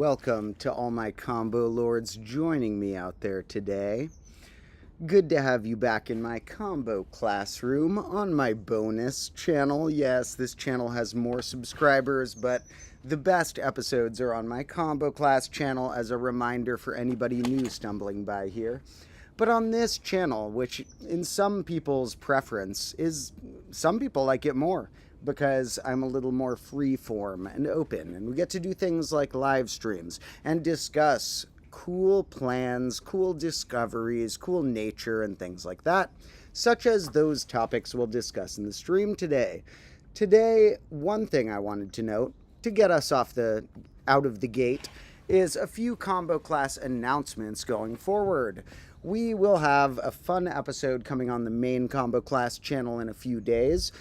Welcome to all my combo lords joining me out there today. Good to have you back in my combo classroom on my bonus channel. Yes, this channel has more subscribers, but the best episodes are on my combo class channel as a reminder for anybody new stumbling by here. But on this channel, which in some people's preference is, some people like it more, because I'm a little more freeform and open, and we get to do things like live streams and discuss cool plans, cool discoveries, cool nature, and things like that, such as those topics we'll discuss in the stream today. Today, one thing I wanted to note, to get us out of the gate, is a few combo class announcements going forward. We will have a fun episode coming on the main combo class channel in a few days.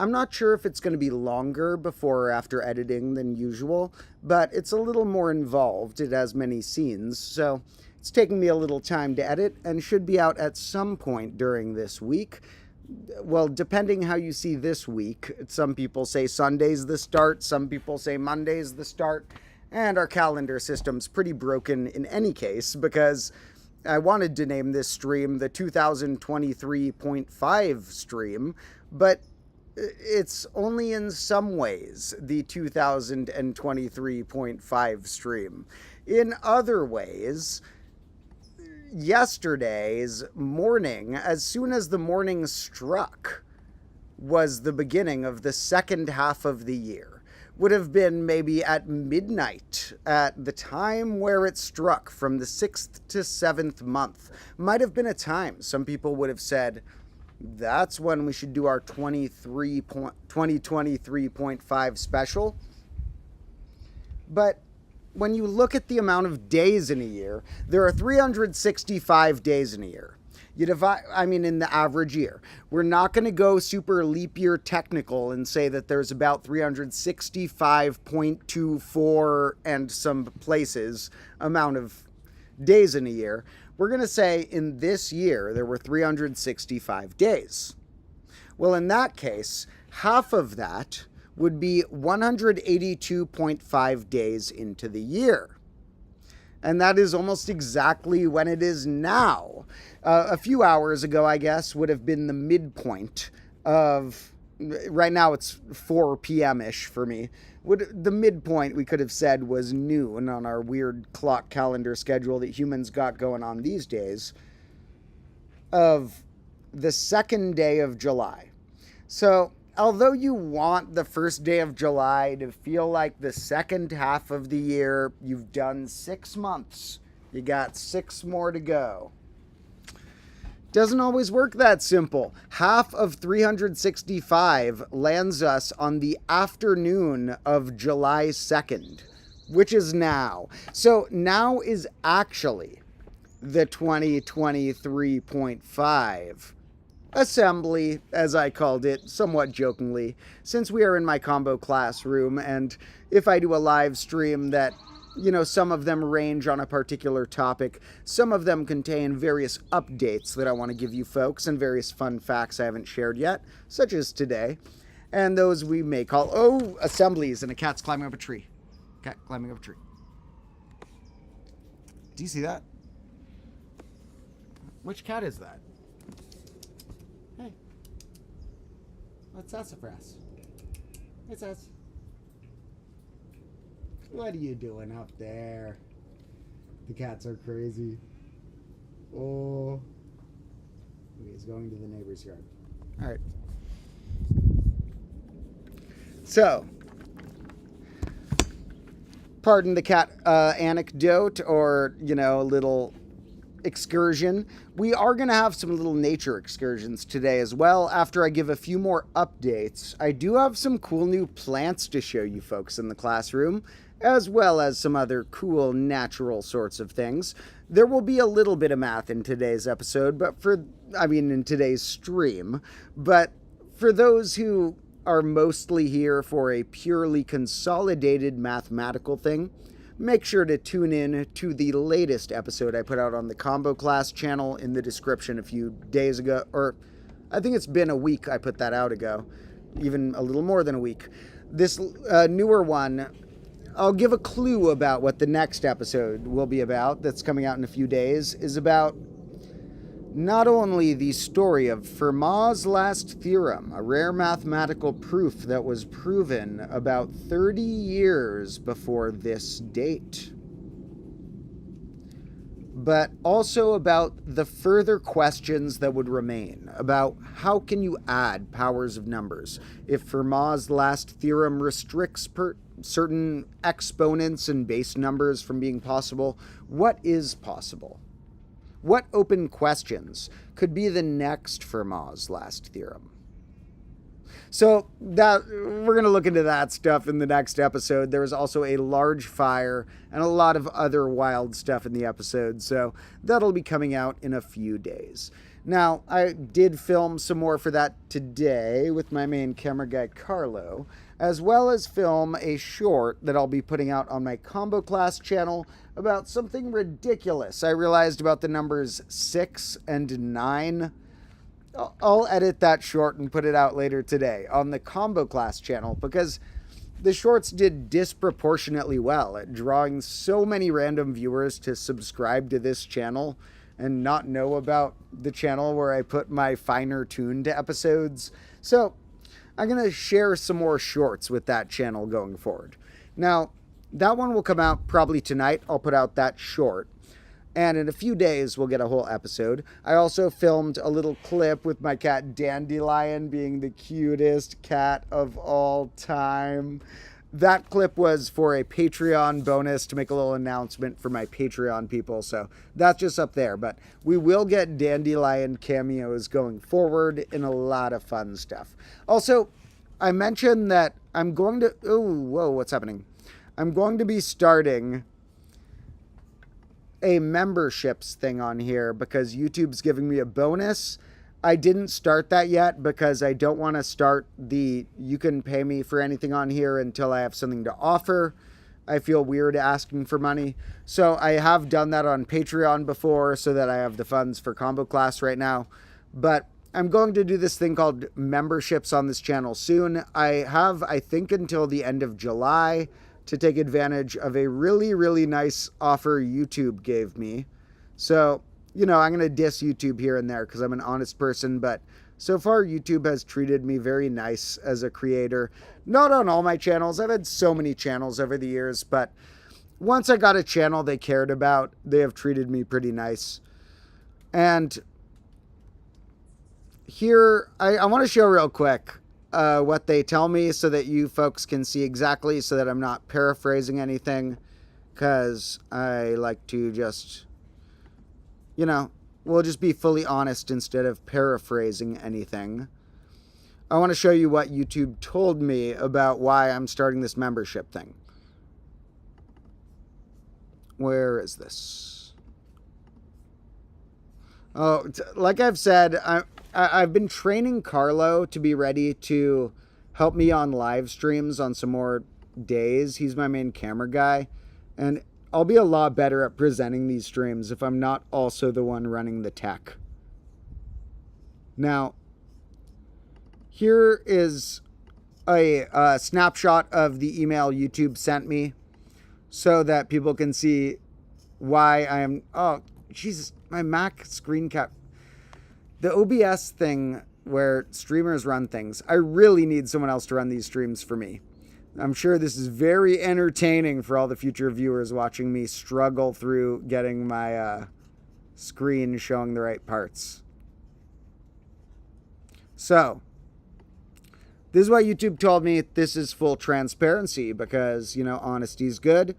I'm not sure if it's going to be longer before or after editing than usual, but it's a little more involved. It has many scenes, so it's taking me a little time to edit and should be out at some point during this week. Well, depending how you see this week, some people say Sunday's the start, some people say Monday's the start, and our calendar system's pretty broken in any case because I wanted to name this stream the 2023.5 stream, but it's only in some ways the 2023.5 stream. In other ways, yesterday's morning, as soon as the morning struck, was the beginning of the second half of the year. Would have been maybe at midnight at the time where it struck, from the 6th to 7th month. Might have been a time some people would have said, that's when we should do our 2023.5 special. But when you look at the amount of days in a year, there are 365 days in a year. You divide, in the average year. We're not going to go super leap year technical and say that there's about 365.24 and some places amount of days in a year. We're going to say in this year there were 365 days. Well, in that case, half of that would be 182.5 days into the year. And that is almost exactly when it is now. A few hours ago, I guess, would have been the midpoint of... Right now it's 4 p.m.-ish for me. The midpoint, we could have said, was noon on our weird clock calendar schedule that humans got going on these days, of the second day of July. So, although you want the first day of July to feel like the second half of the year, you've done 6 months. You got 6 more to go. Doesn't always work that simple. Half of 365 lands us on the afternoon of July 2nd, which is now. So now is actually the 2023.5 assembly, as I called it, somewhat jokingly, since we are in my combo classroom, and if I do a live stream that, some of them range on a particular topic. Some of them contain various updates that I want to give you folks and various fun facts I haven't shared yet, such as today. And those we may call, assemblies, and a cat's climbing up a tree. Cat climbing up a tree. Do you see that? Which cat is that? Hey. What's sassafras? Hey, Sass. What are you doing up there? The cats are crazy. Oh. Okay, he's going to the neighbor's yard. All right. So, pardon the cat anecdote or, a little excursion. We are going to have some little nature excursions today as well. After I give a few more updates, I do have some cool new plants to show you folks in the classroom, as well as some other cool natural sorts of things. There will be a little bit of math in today's episode, in today's stream, but for those who are mostly here for a purely consolidated mathematical thing, make sure to tune in to the latest episode I put out on the Combo Class channel in the description a few days ago, or I think it's been a week I put that out ago, even a little more than a week. This newer one I'll give a clue about what the next episode will be about, that's coming out in a few days, is about not only the story of Fermat's last theorem, a rare mathematical proof that was proven about 30 years before this date, but also about the further questions that would remain about how can you add powers of numbers. If Fermat's last theorem restricts certain exponents and base numbers from being possible, what is possible? What open questions could be the next Fermat's last theorem? So that we're going to look into that stuff in the next episode. There was also a large fire and a lot of other wild stuff in the episode, so that'll be coming out in a few days. Now, I did film some more for that today with my main camera guy, Carlo, as well as film a short that I'll be putting out on my Combo Class channel about something ridiculous I realized about the numbers 6 and 9. I'll edit that short and put it out later today on the Combo Class channel because the shorts did disproportionately well at drawing so many random viewers to subscribe to this channel and not know about the channel where I put my finer tuned episodes. So I'm going to share some more shorts with that channel going forward. Now, that one will come out probably tonight. I'll put out that short. And in a few days, we'll get a whole episode. I also filmed a little clip with my cat Dandelion being the cutest cat of all time. That clip was for a Patreon bonus to make a little announcement for my Patreon people. So that's just up there. But we will get Dandelion cameos going forward in a lot of fun stuff. Also, I mentioned that I'm going to... Oh, whoa, what's happening? I'm going to be starting a memberships thing on here because YouTube's giving me a bonus. I didn't start that yet because I don't want to start the you can pay me for anything on here until I have something to offer. I feel weird asking for money. So I have done that on Patreon before so that I have the funds for Combo Class right now. But I'm going to do this thing called memberships on this channel soon. I have, I think, until the end of July to take advantage of a really, really nice offer YouTube gave me. So, you know, I'm going to diss YouTube here and there because I'm an honest person, but so far YouTube has treated me very nice as a creator. Not on all my channels. I've had so many channels over the years, but once I got a channel they cared about, they have treated me pretty nice. And here, I want to show real quick what they tell me so that you folks can see exactly, so that I'm not paraphrasing anything, because I like to just, you know, we'll just be fully honest instead of paraphrasing anything. I want to show you what YouTube told me about why I'm starting this membership thing. Where is this? Oh, like I've said, I've been training Carlo to be ready to help me on live streams on some more days. He's my main camera guy, and I'll be a lot better at presenting these streams if I'm not also the one running the tech. Now, here is a snapshot of the email YouTube sent me so that people can see why I am... Oh, Jesus, my Mac screen cap... The OBS thing where streamers run things, I really need someone else to run these streams for me. I'm sure this is very entertaining for all the future viewers watching me struggle through getting my screen showing the right parts. So, this is what YouTube told me. This is full transparency because, you know, honesty's good.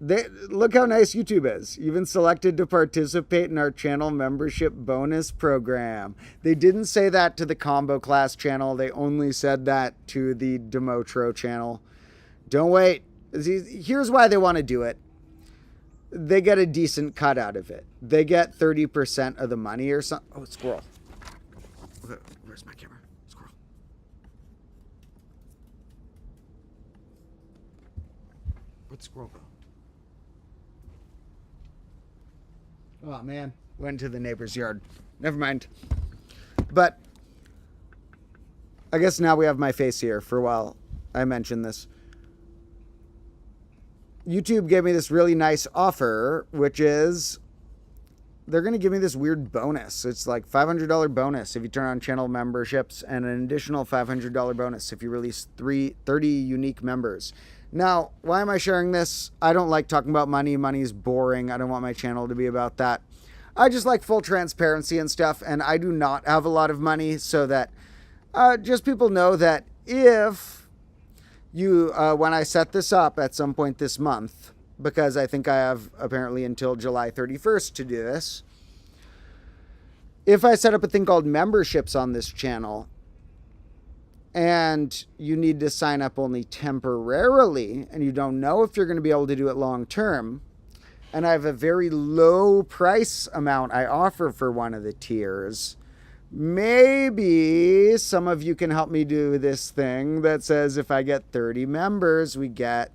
Look how nice YouTube is. You've been selected to participate in our channel membership bonus program. They didn't say that to the Combo Class channel. They only said that to the Domotro channel. Don't wait. Here's why they want to do it. They get a decent cut out of it. They get 30% of the money or something. Oh, squirrel. Okay, where's my camera? Squirrel. Where'd squirrel go? Oh, man. Went to the neighbor's yard. Never mind. But I guess now we have my face here for a while. I mentioned this. YouTube gave me this really nice offer, which is they're going to give me this weird bonus. It's like $500 bonus if you turn on channel memberships, and an additional $500 bonus if you release 30 unique members. Now, why am I sharing this? I don't like talking about money. Money is boring. I don't want my channel to be about that. I just like full transparency and stuff, and I do not have a lot of money, so that just people know that if you, when I set this up at some point this month, because I think I have apparently until July 31st to do this, if I set up a thing called memberships on this channel, and you need to sign up only temporarily, and you don't know if you're going to be able to do it long term, and I have a very low price amount I offer for one of the tiers, maybe some of you can help me do this thing that says if I get 30 members, we get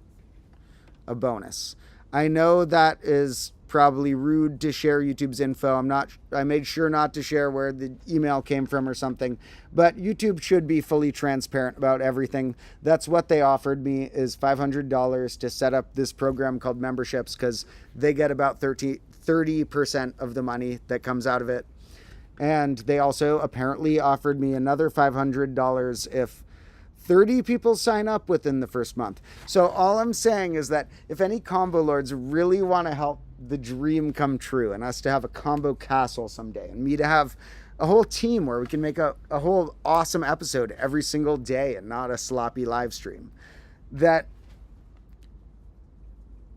a bonus. I know that is probably rude to share YouTube's info. I made sure not to share where the email came from or something, but YouTube should be fully transparent about everything. That's what they offered me, is $500 to set up this program called memberships, because they get about 30% of the money that comes out of it. And they also apparently offered me another $500 if 30 people sign up within the first month. So all I'm saying is that if any combo lords really want to help the dream come true, and us to have a combo castle someday, and me to have a whole team where we can make a whole awesome episode every single day and not a sloppy live stream, that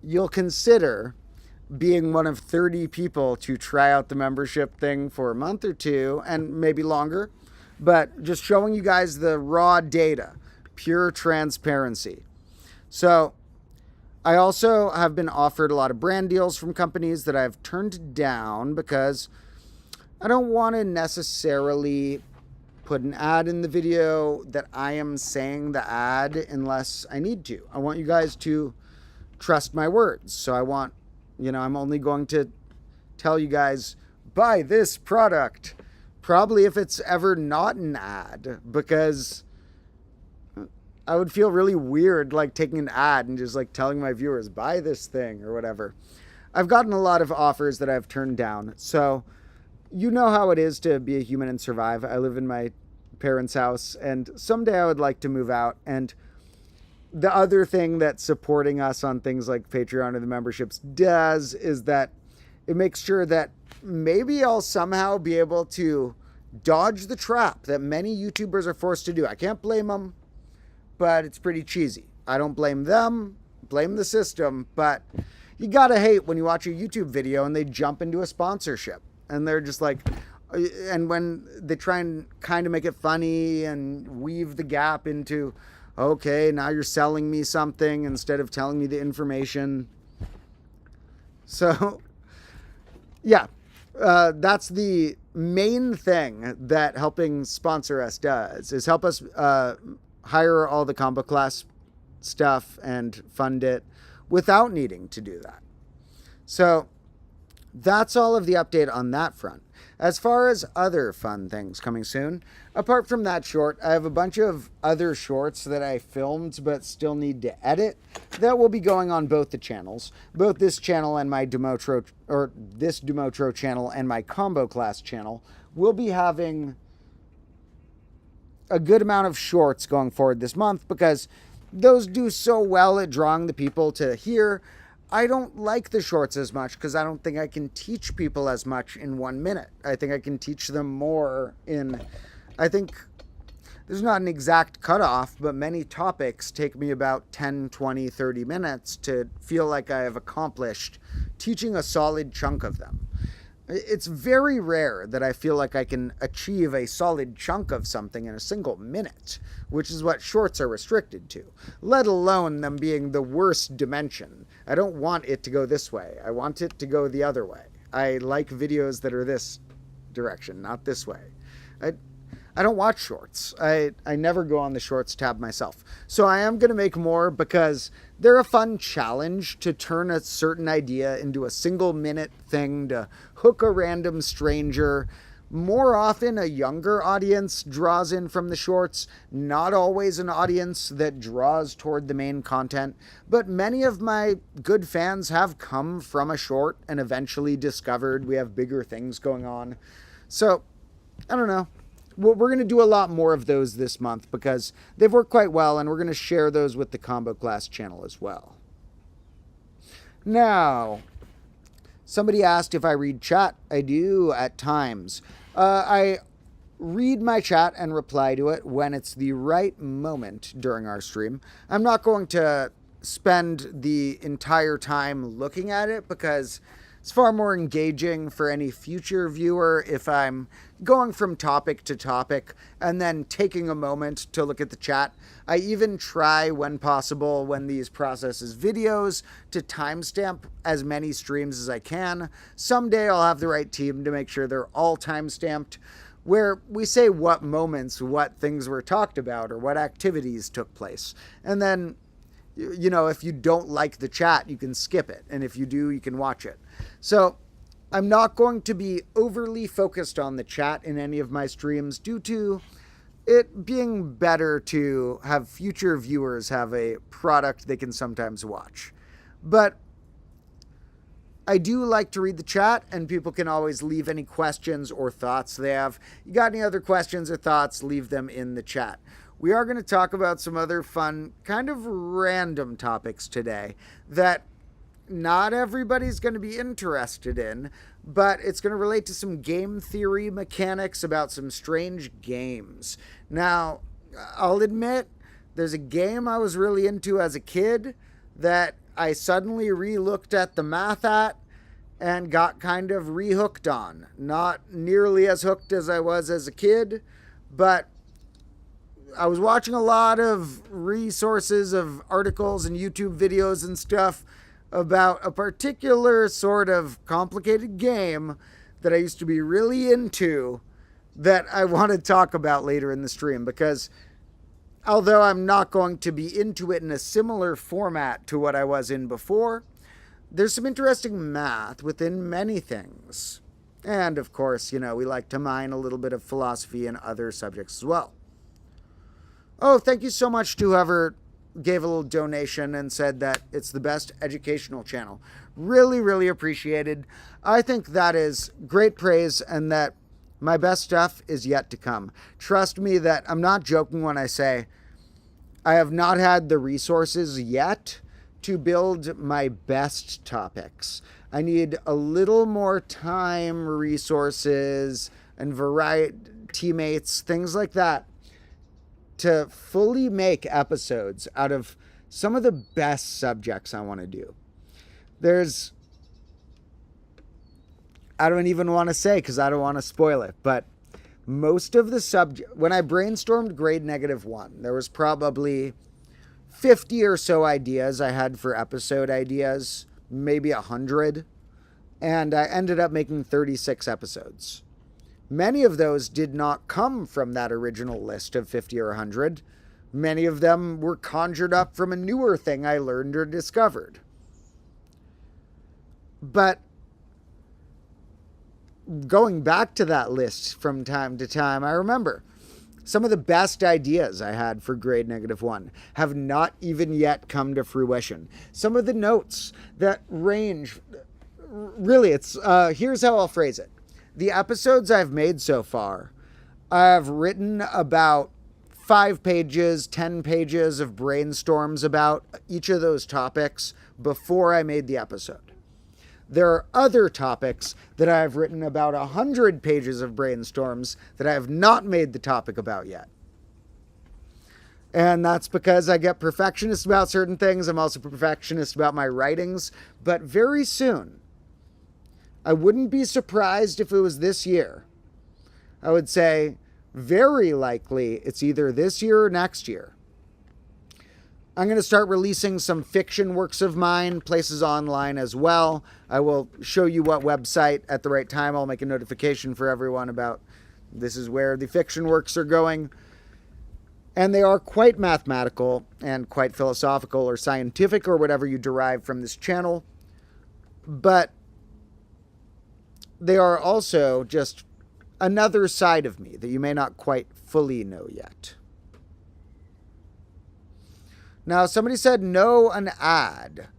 you'll consider being one of 30 people to try out the membership thing for a month or two, and maybe longer, but just showing you guys the raw data, pure transparency. So I also have been offered a lot of brand deals from companies that I've turned down because I don't want to necessarily put an ad in the video that I am saying the ad unless I need to. I want you guys to trust my words. So I want, I'm only going to tell you guys, buy this product. Probably if it's ever not an ad, because I would feel really weird like taking an ad and just like telling my viewers, buy this thing or whatever. I've gotten a lot of offers that I've turned down. So you know how it is to be a human and survive. I live in my parents' house, and someday I would like to move out. And the other thing that supporting us on things like Patreon or the memberships does is that it makes sure that maybe I'll somehow be able to dodge the trap that many YouTubers are forced to do. I can't blame them, but it's pretty cheesy. I don't blame them, blame the system, but you gotta hate when you watch a YouTube video and they jump into a sponsorship and they're just like, and when they try and kind of make it funny and weave the gap into, okay, now you're selling me something instead of telling me the information. So yeah, that's the main thing that helping sponsor us does, is help us hire all the combo class stuff and fund it without needing to do that. So that's all of the update on that front. As far as other fun things coming soon, apart from that short, I have a bunch of other shorts that I filmed but still need to edit that will be going on both the channels. Both this channel and my Domotro, or this Domotro channel and my combo class channel will be having a good amount of shorts going forward this month, because those do so well at drawing the people to here. I don't like the shorts as much because I don't think I can teach people as much in 1 minute. I think I can teach them more I think there's not an exact cutoff, but many topics take me about 10, 20, 30 minutes to feel like I have accomplished teaching a solid chunk of them. It's very rare that I feel like I can achieve a solid chunk of something in a single minute, which is what shorts are restricted to, let alone them being the worst dimension. I don't want it to go this way. I want it to go the other way. I like videos that are this direction, not this way. I don't watch shorts. I never go on the shorts tab myself. So I am going to make more because they're a fun challenge to turn a certain idea into a single minute thing to hook a random stranger, more often a younger audience draws in from the shorts, not always an audience that draws toward the main content, but many of my good fans have come from a short and eventually discovered we have bigger things going on. So, I don't know. We're going to do a lot more of those this month because they've worked quite well, and we're going to share those with the Combo Class channel as well. Now, somebody asked if I read chat. I do at times. I read my chat and reply to it when it's the right moment during our stream. I'm not going to spend the entire time looking at it because it's far more engaging for any future viewer if I'm going from topic to topic and then taking a moment to look at the chat. I even try, when possible, when these processes videos, to timestamp as many streams as I can. Someday I'll have the right team to make sure they're all timestamped, where we say what moments, what things were talked about, or what activities took place. And then, you know, if you don't like the chat, you can skip it. And if you do, you can watch it. So I'm not going to be overly focused on the chat in any of my streams due to it being better to have future viewers have a product they can sometimes watch. But I do like to read the chat, and people can always leave any questions or thoughts they have. You got any other questions or thoughts, leave them in the chat. We are going to talk about some other fun, kind of random topics today that not everybody's going to be interested in, but it's going to relate to some game theory mechanics about some strange games. Now, I'll admit, there's a game I was really into as a kid that I suddenly re-looked at the math at and got kind of re-hooked on. Not nearly as hooked as I was as a kid, but I was watching a lot of resources of articles and YouTube videos and stuff about a particular sort of complicated game that I used to be really into that I want to talk about later in the stream, because although I'm not going to be into it in a similar format to what I was in before, there's some interesting math within many things. And of course, you know, we like to mine a little bit of philosophy and other subjects as well. Oh, thank you so much to whoever gave a little donation and said that it's the best educational channel. Really, really appreciated. I think that is great praise, and that my best stuff is yet to come. Trust me that I'm not joking when I say I have not had the resources yet to build my best topics. I need a little more time, resources, and variety, teammates, things like that, to fully make episodes out of some of the best subjects I want to do. I don't even want to say because I don't want to spoil it, but most of the when I brainstormed grade -1, there was probably 50 or so ideas I had for episode ideas, maybe 100, and I ended up making 36 episodes. Many of those did not come from that original list of 50 or 100. Many of them were conjured up from a newer thing I learned or discovered. But going back to that list from time to time, I remember some of the best ideas I had for grade -1 have not even yet come to fruition. Some of the notes that range, really, here's how I'll phrase it. The episodes I've made so far, I've written about 5 pages, 10 pages of brainstorms about each of those topics before I made the episode. There are other topics that I've written about 100 pages of brainstorms that I have not made the topic about yet. And that's because I get perfectionist about certain things. I'm also perfectionist about my writings. But very soon, I wouldn't be surprised if it was this year. I would say very likely it's either this year or next year. I'm going to start releasing some fiction works of mine, places online as well. I will show you what website at the right time. I'll make a notification for everyone about this is where the fiction works are going. And they are quite mathematical and quite philosophical or scientific or whatever you derive from this channel. But they are also just another side of me that you may not quite fully know yet. Now, somebody said no an ad.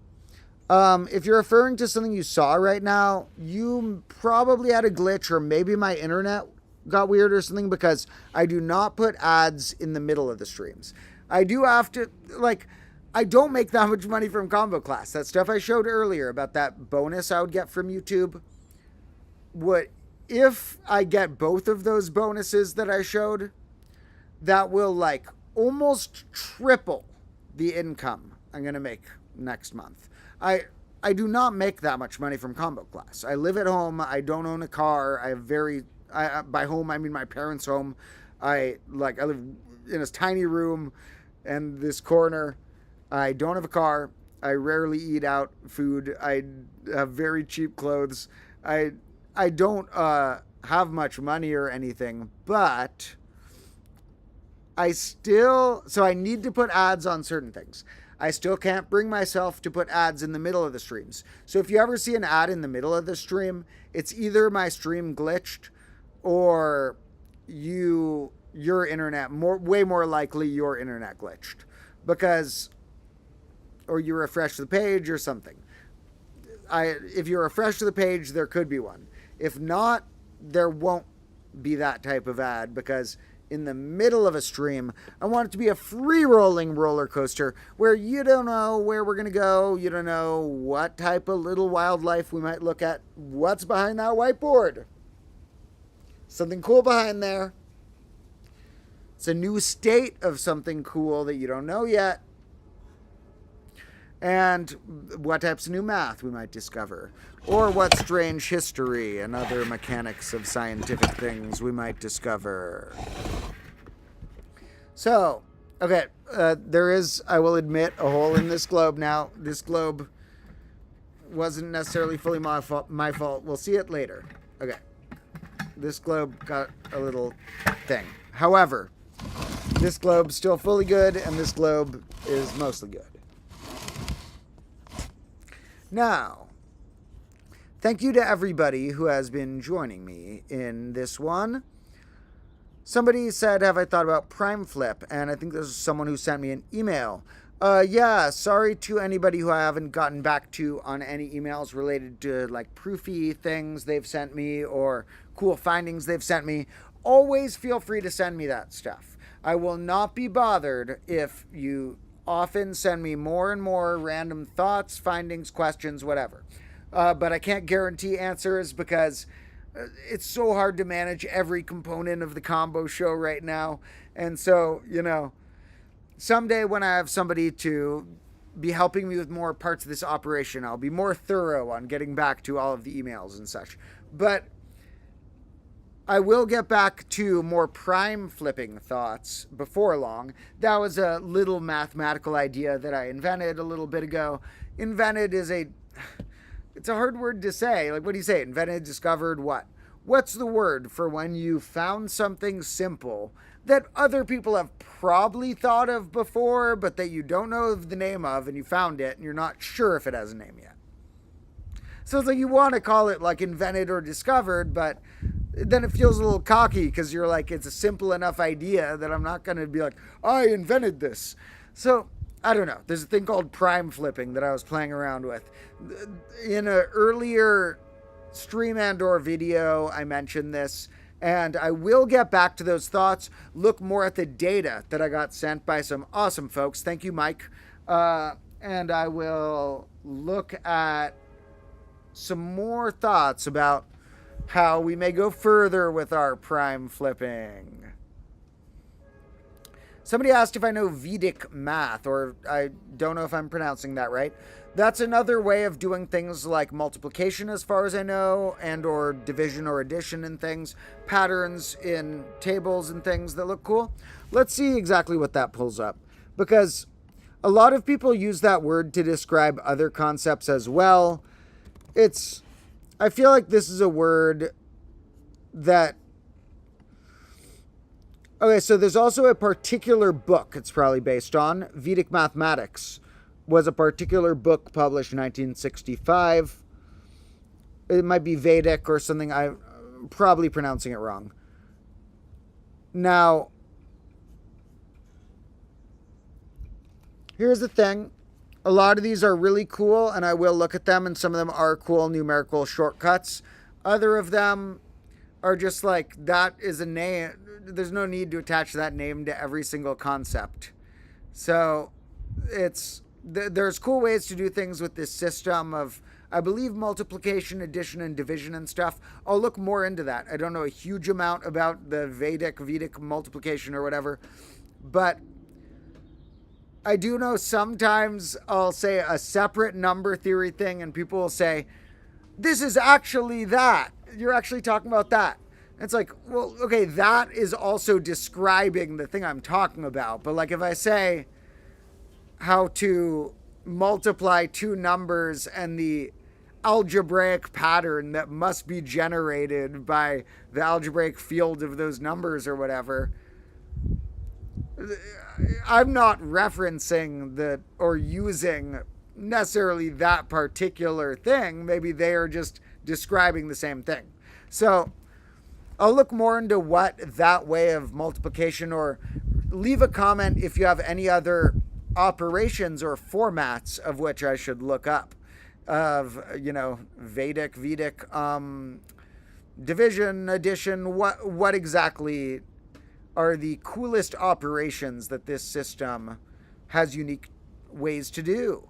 If you're referring to something you saw right now, you probably had a glitch, or maybe my internet got weird or something, because I do not put ads in the middle of the streams. I do have to, like, I don't make that much money from Combo Class. That stuff I showed earlier about that bonus I would get from YouTube. If I get both of those bonuses that I showed, that will, like, almost triple the income I'm going to make next month. I do not make that much money from Combo Class. I live at home. I don't own a car. By home, I mean my parents' home. I live in a tiny room and this corner. I don't have a car. I rarely eat out food. I have very cheap clothes. I don't have much money or anything, but so I need to put ads on certain things. I still can't bring myself to put ads in the middle of the streams. So if you ever see an ad in the middle of the stream, it's either my stream glitched, or your internet, way more likely your internet glitched, or you refresh the page or something. If you refresh the page, there could be one. If not, there won't be that type of ad, because in the middle of a stream, I want it to be a free-rolling roller coaster where you don't know where we're going to go. You don't know what type of little wildlife we might look at. What's behind that whiteboard? Something cool behind there. It's a new state of something cool that you don't know yet. And what types of new math we might discover. Or what strange history and other mechanics of scientific things we might discover. So, okay, there is, I will admit, a hole in this globe now. This globe wasn't necessarily fully my fault. We'll see it later. Okay. This globe got a little thing. However, this globe's still fully good, and this globe is mostly good. Now, thank you to everybody who has been joining me in this one. Somebody said, have I thought about Prime Flip? And I think this is someone who sent me an email. Yeah, sorry to anybody who I haven't gotten back to on any emails related to, like, proofy things they've sent me or cool findings they've sent me. Always feel free to send me that stuff. I will not be bothered if you often send me more and more random thoughts, findings, questions, whatever. But I can't guarantee answers because it's so hard to manage every component of the combo show right now. And so, someday when I have somebody to be helping me with more parts of this operation, I'll be more thorough on getting back to all of the emails and such. But I will get back to more prime flipping thoughts before long. That was a little mathematical idea that I invented a little bit ago. Invented is it's a hard word to say. Like, what do you say? Invented, discovered, what? What's the word for when you found something simple that other people have probably thought of before, but that you don't know the name of, and you found it, and you're not sure if it has a name yet? So it's like you want to call it, like, invented or discovered, but then it feels a little cocky because you're like, it's a simple enough idea that I'm not going to be like, I invented this. So, I don't know. There's a thing called prime flipping that I was playing around with. In an earlier stream and or video, I mentioned this, and I will get back to those thoughts, look more at the data that I got sent by some awesome folks. Thank you, Mike. And I will look at some more thoughts about how we may go further with our prime flipping. Somebody asked if I know Vedic math, or I don't know if I'm pronouncing that right. That's another way of doing things like multiplication, as far as I know, and or division or addition and things, patterns in tables and things that look cool. Let's see exactly what that pulls up, because a lot of people use that word to describe other concepts as well. I feel like this is a word that... Okay, so there's also a particular book it's probably based on. Vedic Mathematics was a particular book published in 1965. It might be Vedic or something. probably pronouncing it wrong. Now, here's the thing. A lot of these are really cool, and I will look at them, and some of them are cool numerical shortcuts. Other of them are just like, that is a name. There's no need to attach that name to every single concept. So there's cool ways to do things with this system of, I believe, multiplication, addition, and division and stuff. I'll look more into that. I don't know a huge amount about the Vedic multiplication or whatever, but I do know sometimes I'll say a separate number theory thing, and people will say, this is actually that. You're actually talking about that. It's like, well, okay, that is also describing the thing I'm talking about. But like if I say how to multiply two numbers and the algebraic pattern that must be generated by the algebraic field of those numbers or whatever, I'm not referencing or using necessarily that particular thing. Maybe they are just describing the same thing. So I'll look more into what that way of multiplication, or leave a comment if you have any other operations or formats of which I should look up of, Vedic, division, addition, what exactly are the coolest operations that this system has unique ways to do.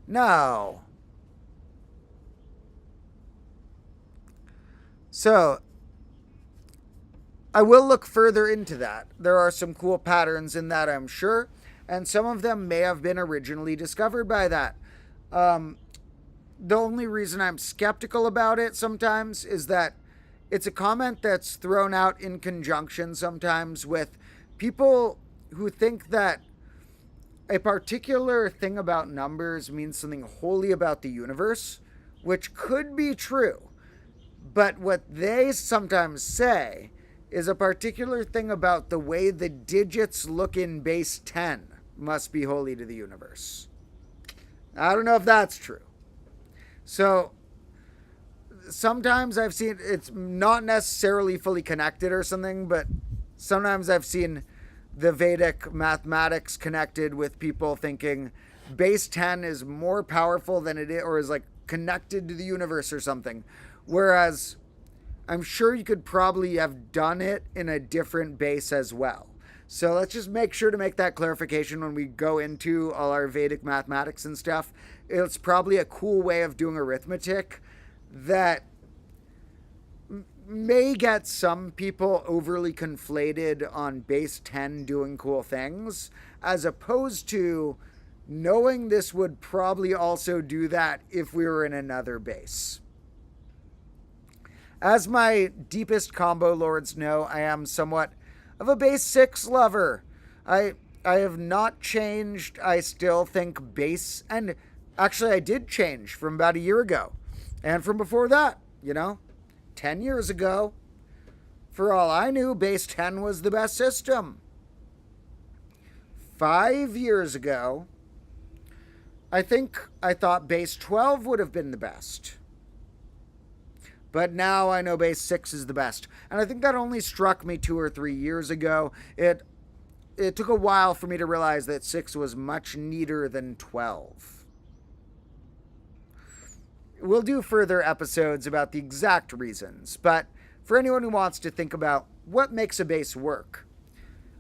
Now, so I will look further into that. There are some cool patterns in that, I'm sure, and some of them may have been originally discovered by that. The only reason I'm skeptical about it sometimes is that it's a comment that's thrown out in conjunction sometimes with people who think that a particular thing about numbers means something wholly about the universe, which could be true. But what they sometimes say is a particular thing about the way the digits look in base 10 must be wholly to the universe. I don't know if that's true. So sometimes I've seen, it's not necessarily fully connected or something, but sometimes I've seen the Vedic mathematics connected with people thinking base 10 is more powerful than it is, or is like connected to the universe or something. Whereas I'm sure you could probably have done it in a different base as well. So let's just make sure to make that clarification when we go into all our Vedic mathematics and stuff. It's probably a cool way of doing arithmetic that may get some people overly conflated on base 10 doing cool things, as opposed to knowing this would probably also do that if we were in another base. As my deepest combo lords know, I am somewhat of a base 6 lover. I have not changed. I still think base, and actually I did change from about a year ago. And from before that, 10 years ago, for all I knew, base 10 was the best system. 5 years ago, I thought base 12 would have been the best. But now I know base 6 is the best. And I think that only struck me 2 or 3 years ago. It took a while for me to realize that 6 was much neater than 12. We'll do further episodes about the exact reasons, but for anyone who wants to think about what makes a base work,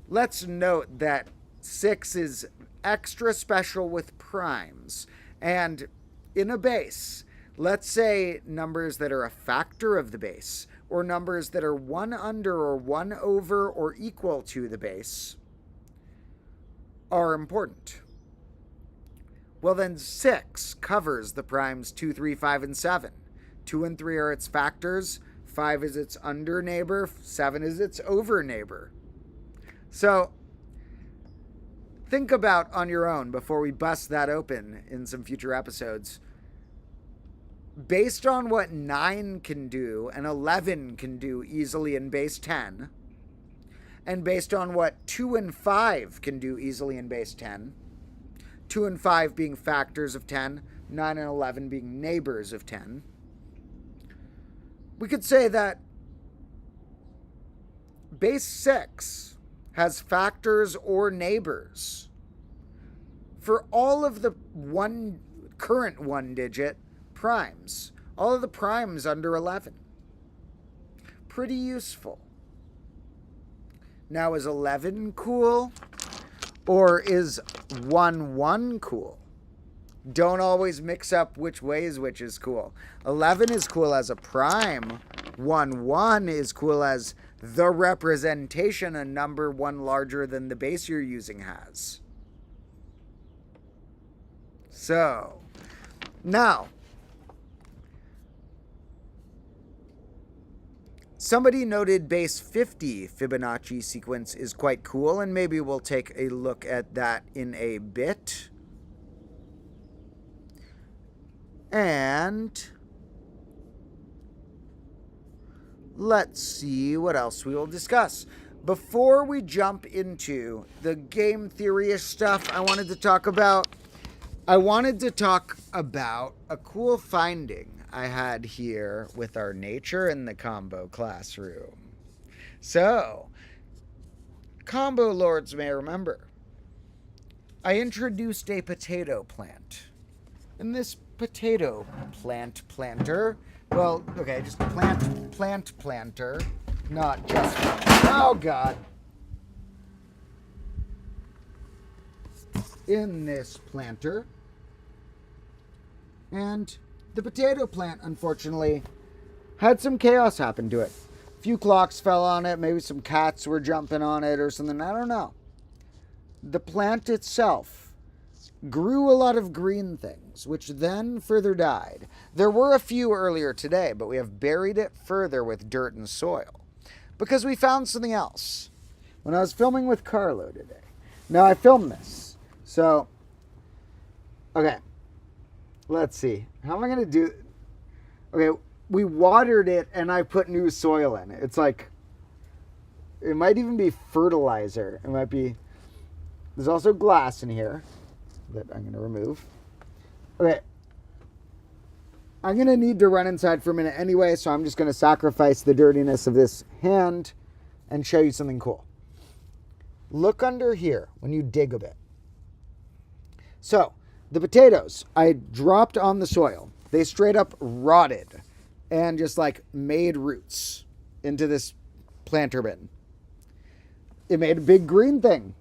let's note that 6 is extra special with primes. And in a base, let's say numbers that are a factor of the base, or numbers that are 1 under or 1 over or equal to the base, are important. Well, then 6 covers the primes 2, 3, 5, and 7. 2 and 3 are its factors. 5 is its under neighbor. 7 is its over neighbor. So think about on your own before we bust that open in some future episodes. Based on what 9 can do and 11 can do easily in base 10, and based on what 2 and 5 can do easily in base 10, 2 and 5 being factors of 10, 9 and 11 being neighbors of 10, we could say that base 6 has factors or neighbors for all of the current one-digit primes. All of the primes under 11. Pretty useful. Now, is 11 cool? Or is 1-1 cool? Don't always mix up which is cool. 11 is cool as a prime. 1-1 is cool as the representation a number one larger than the base you're using has. So, now, somebody noted base 50 Fibonacci sequence is quite cool, and maybe we'll take a look at that in a bit. And let's see what else we will discuss. Before we jump into the game theory-ish stuff, I wanted to talk about a cool finding I had here with our nature in the combo classroom. So, combo lords may remember, I introduced a potato plant. And this potato planter, well, okay, just planter, not just, oh God. In this planter, and the potato plant, unfortunately, had some chaos happen to it. A few clocks fell on it, maybe some cats were jumping on it or something, I don't know. The plant itself grew a lot of green things, which then further died. There were a few earlier today, but we have buried it further with dirt and soil. Because we found something else. When I was filming with Carlo today. Now, I filmed this. So, okay. Let's see. How am I going to do... Okay, we watered it and I put new soil in it. It's like... It might even be fertilizer. It might be... There's also glass in here that I'm going to remove. Okay. I'm going to need to run inside for a minute anyway, so I'm just going to sacrifice the dirtiness of this hand and show you something cool. Look under here when you dig a bit. So, the potatoes I dropped on the soil. They straight up rotted and just like made roots into this planter bin. It made a big green thing.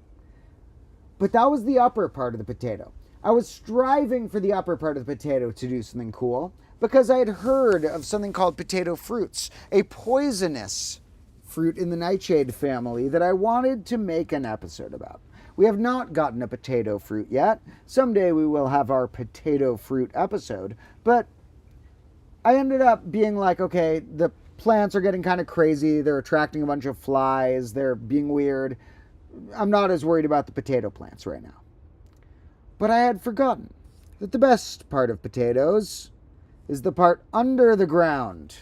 But that was the upper part of the potato. I was striving for the upper part of the potato to do something cool because I had heard of something called potato fruits, a poisonous fruit in the nightshade family that I wanted to make an episode about. We have not gotten a potato fruit yet. Someday we will have our potato fruit episode. But I ended up being like, okay, the plants are getting kind of crazy. They're attracting a bunch of flies. They're being weird. I'm not as worried about the potato plants right now. But I had forgotten that the best part of potatoes is the part under the ground.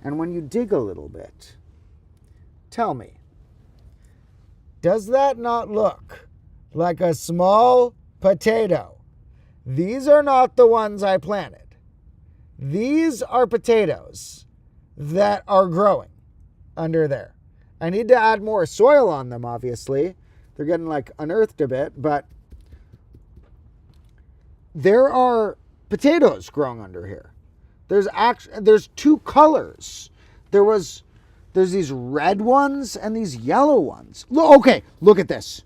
And when you dig a little bit, tell me, does that not look like a small potato? These are not the ones I planted. These are potatoes that are growing under there. I need to add more soil on them, obviously. They're getting like unearthed a bit, but there are potatoes growing under here. There's two colors. There's these red ones and these yellow ones. Okay, look at this.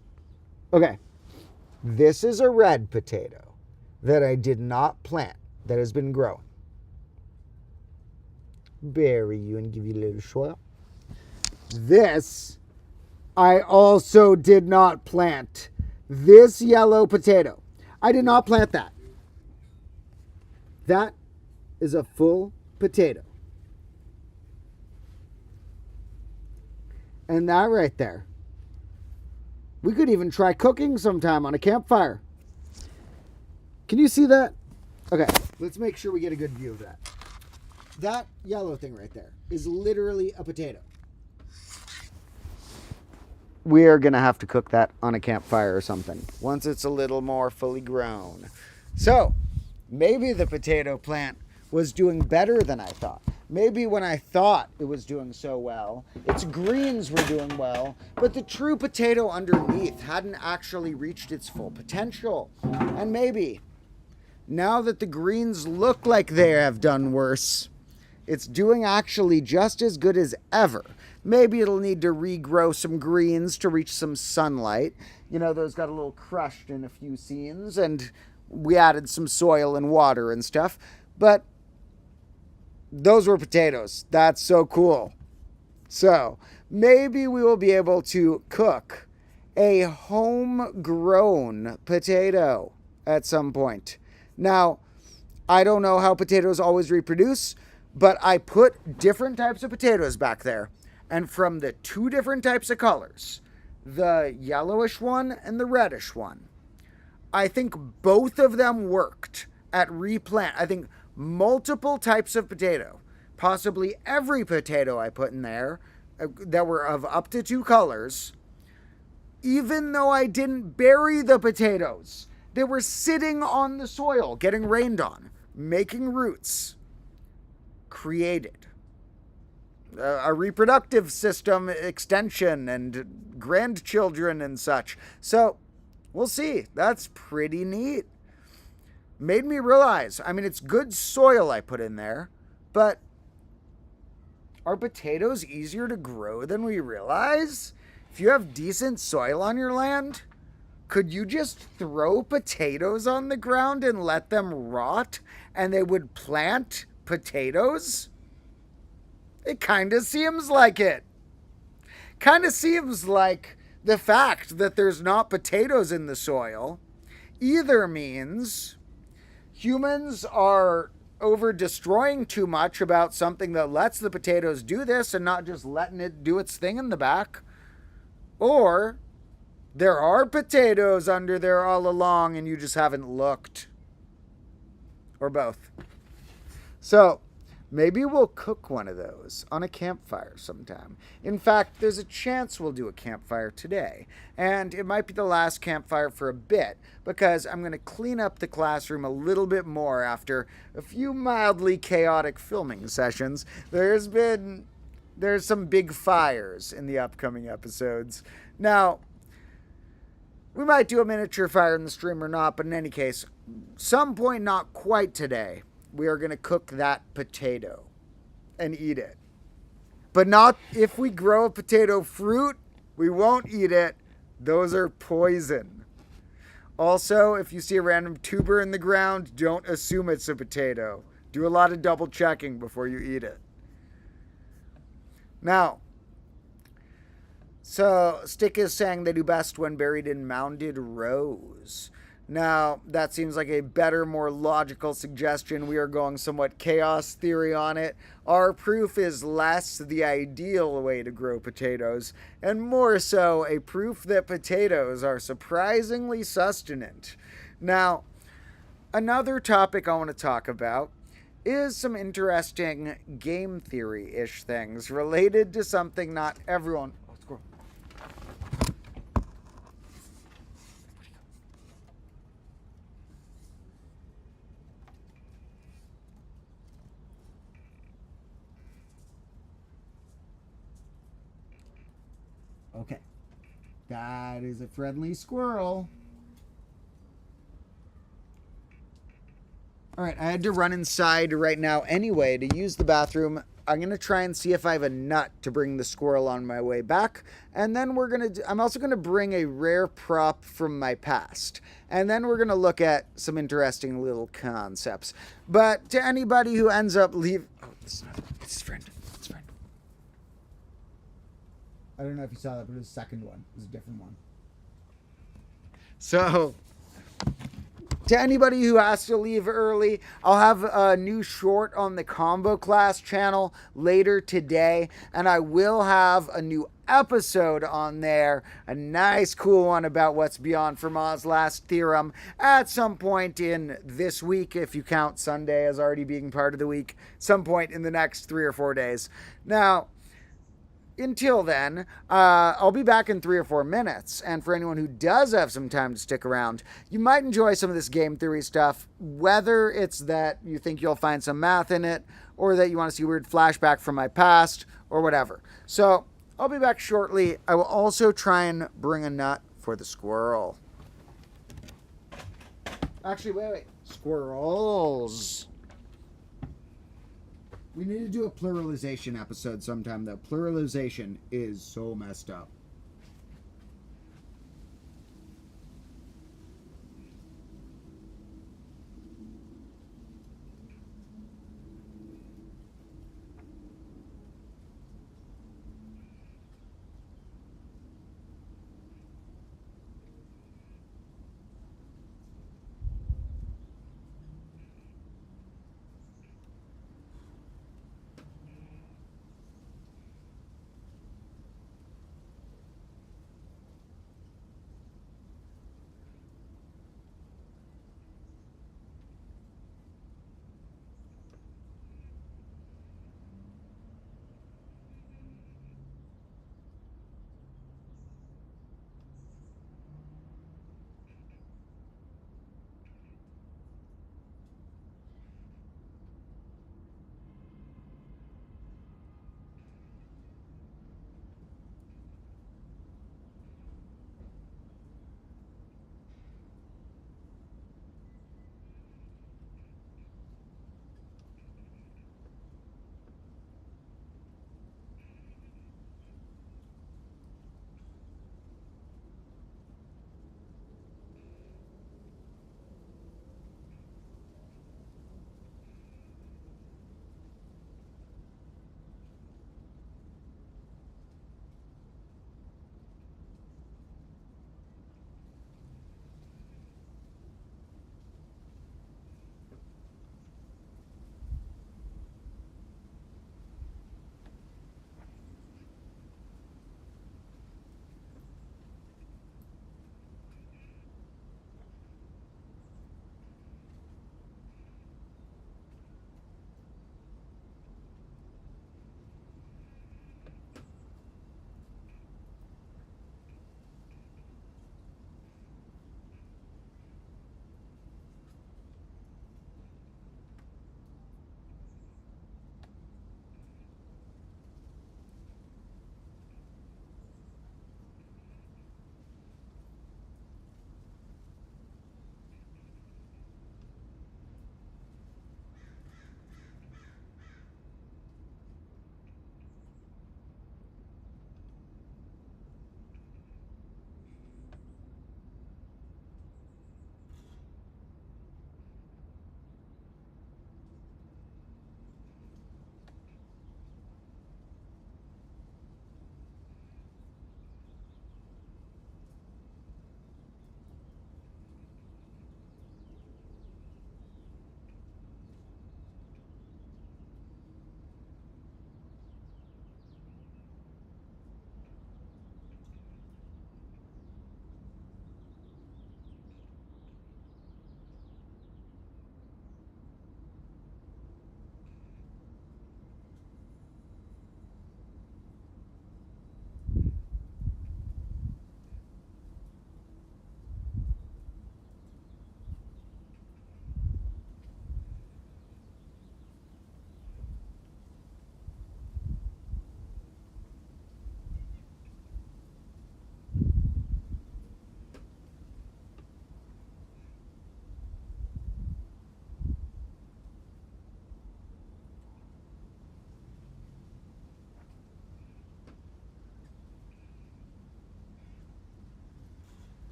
Okay, this is a red potato that I did not plant, that has been growing. Bury you and give you a little soil. This, I also did not plant. This yellow potato, I did not plant that. That is a full potato. And that right there, we could even try cooking sometime on a campfire. Can you see that? Okay, let's make sure we get a good view of that. That yellow thing right there is literally a potato. We're going to have to cook that on a campfire or something once it's a little more fully grown. So, maybe the potato plant was doing better than I thought. maybe when I thought it was doing so well, its greens were doing well, but the true potato underneath hadn't actually reached its full potential. And maybe, now that the greens look like they have done worse, it's doing actually just as good as ever. Maybe it'll need to regrow some greens to reach some sunlight. You know, those got a little crushed in a few scenes, and we added some soil and water and stuff. But those were potatoes. That's so cool. So maybe we will be able to cook a homegrown potato at some point. Now, I don't know how potatoes always reproduce, but I put different types of potatoes back there. And from the two different types of colors, the yellowish one and the reddish one, I think both of them worked at replant. I think multiple types of potato, possibly every potato I put in there that were of up to two colors, even though I didn't bury the potatoes, they were sitting on the soil, getting rained on, making roots, created a reproductive system extension and grandchildren and such. So we'll see. That's pretty neat. Made me realize, I mean, it's good soil I put in there, but are potatoes easier to grow than we realize? If you have decent soil on your land, could you just throw potatoes on the ground and let them rot and they would plant potatoes? It kind of seems like it. Kind of seems like the fact that there's not potatoes in the soil either means humans are over destroying too much about something that lets the potatoes do this and not just letting it do its thing in the back, or there are potatoes under there all along and you just haven't looked, or both. So maybe we'll cook one of those on a campfire sometime. In fact, there's a chance we'll do a campfire today. And it might be the last campfire for a bit, because I'm going to clean up the classroom a little bit more after a few mildly chaotic filming sessions. There's some big fires in the upcoming episodes. Now, we might do a miniature fire in the stream or not, but in any case, some point not quite today, we are going to cook that potato and eat it. But not if we grow a potato fruit, we won't eat it. Those are poison. Also, if you see a random tuber in the ground, don't assume it's a potato. Do a lot of double checking before you eat it. Now, so Stick is saying they do best when buried in mounded rows. Now, that seems like a better, more logical suggestion. We are going somewhat chaos theory on it. Our proof is less the ideal way to grow potatoes, and more so a proof that potatoes are surprisingly sustenant. Now, another topic I want to talk about is some interesting game theory-ish things related to something not everyone... Okay, that is a friendly squirrel. All right, I had to run inside right now anyway to use the bathroom. I'm going to try and see if I have a nut to bring the squirrel on my way back. And then I'm also going to bring a rare prop from my past. And then we're going to look at some interesting little concepts. But to anybody who ends up leaving... Oh, it's his friend. I don't know if you saw that, but it was the second one. It was a different one. So, to anybody who has to leave early, I'll have a new short on the Combo Class channel later today. And I will have a new episode on there. A nice, cool one about what's beyond Fermat's last theorem at some point in this week, if you count Sunday as already being part of the week. Some point in the next 3 or 4 days. Now... until then, I'll be back in 3 or 4 minutes. And for anyone who does have some time to stick around, you might enjoy some of this game theory stuff, whether it's that you think you'll find some math in it, or that you want to see a weird flashback from my past, or whatever. So I'll be back shortly. I will also try and bring a nut for the squirrel. Actually, wait. Squirrels. We need to do a pluralization episode sometime, though. Pluralization is so messed up.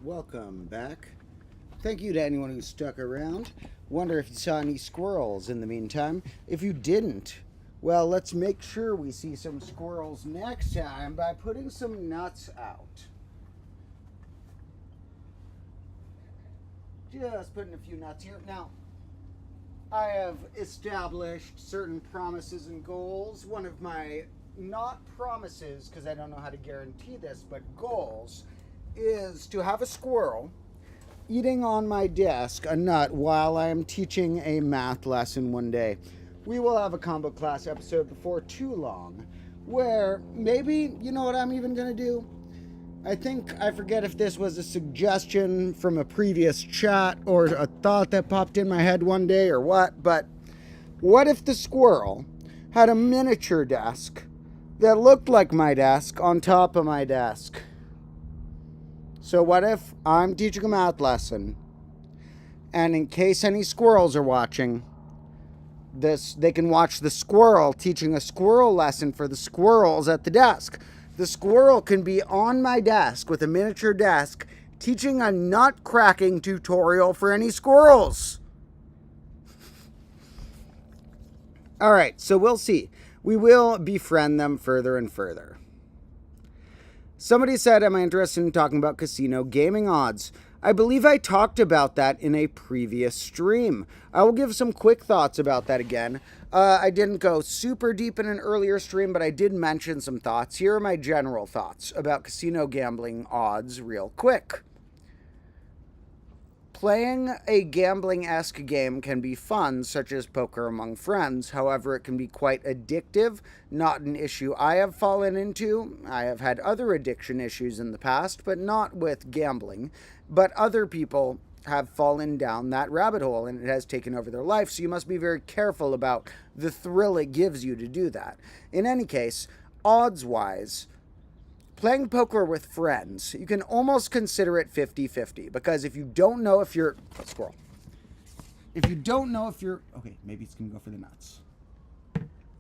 Welcome back. Thank you to anyone who stuck around. Wonder if you saw any squirrels in the meantime. If you didn't, well, let's make sure we see some squirrels next time by putting some nuts out. Just putting a few nuts here. Now, I have established certain promises and goals. One of my, not promises, because I don't know how to guarantee this, but goals is to have a squirrel eating on my desk a nut while I am teaching a math lesson one day. We will have a combo class episode before too long where maybe, you know what I'm even going to do? I forget if this was a suggestion from a previous chat or a thought that popped in my head one day or what, but what if the squirrel had a miniature desk that looked like my desk on top of my desk? So what if I'm teaching a math lesson, and in case any squirrels are watching, they can watch the squirrel teaching a squirrel lesson for the squirrels at the desk. The squirrel can be on my desk with a miniature desk teaching a nut cracking tutorial for any squirrels. All right, so we'll see. We will befriend them further and further. Somebody said, am I interested in talking about casino gaming odds? I believe I talked about that in a previous stream. I will give some quick thoughts about that again. I didn't go super deep in an earlier stream, but I did mention some thoughts. Here are my general thoughts about casino gambling odds real quick. Playing a gambling-esque game can be fun, such as poker among friends. However, it can be quite addictive, not an issue I have fallen into. I have had other addiction issues in the past, but not with gambling. But other people have fallen down that rabbit hole, and it has taken over their life, so you must be very careful about the thrill it gives you to do that. In any case, odds-wise, playing poker with friends, you can almost consider it 50-50, because if you don't know if you're... Oh, squirrel. If you don't know if you're... Okay, maybe it's going to go for the nuts.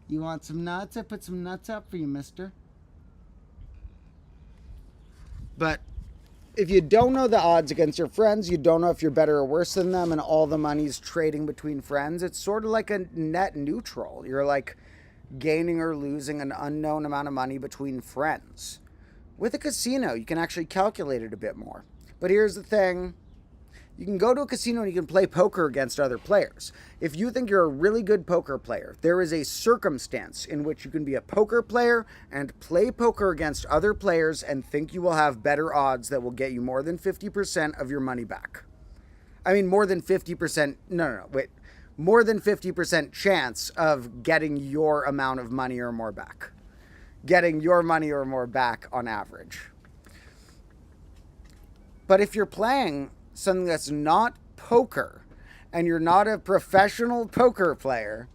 You want some nuts? I put some nuts out for you, mister. But if you don't know the odds against your friends, you don't know if you're better or worse than them, and all the money's trading between friends, it's sort of like a net neutral. You're like gaining or losing an unknown amount of money between friends. With a casino, you can actually calculate it a bit more. But here's the thing. You can go to a casino and you can play poker against other players. If you think you're a really good poker player, there is a circumstance in which you can be a poker player and play poker against other players and think you will have better odds that will get you more than 50% of your money back. I mean, more than 50%. Wait. More than 50% chance of getting your amount of money or more back. Getting your money or more back on average. But if you're playing something that's not poker, and you're not a professional poker player,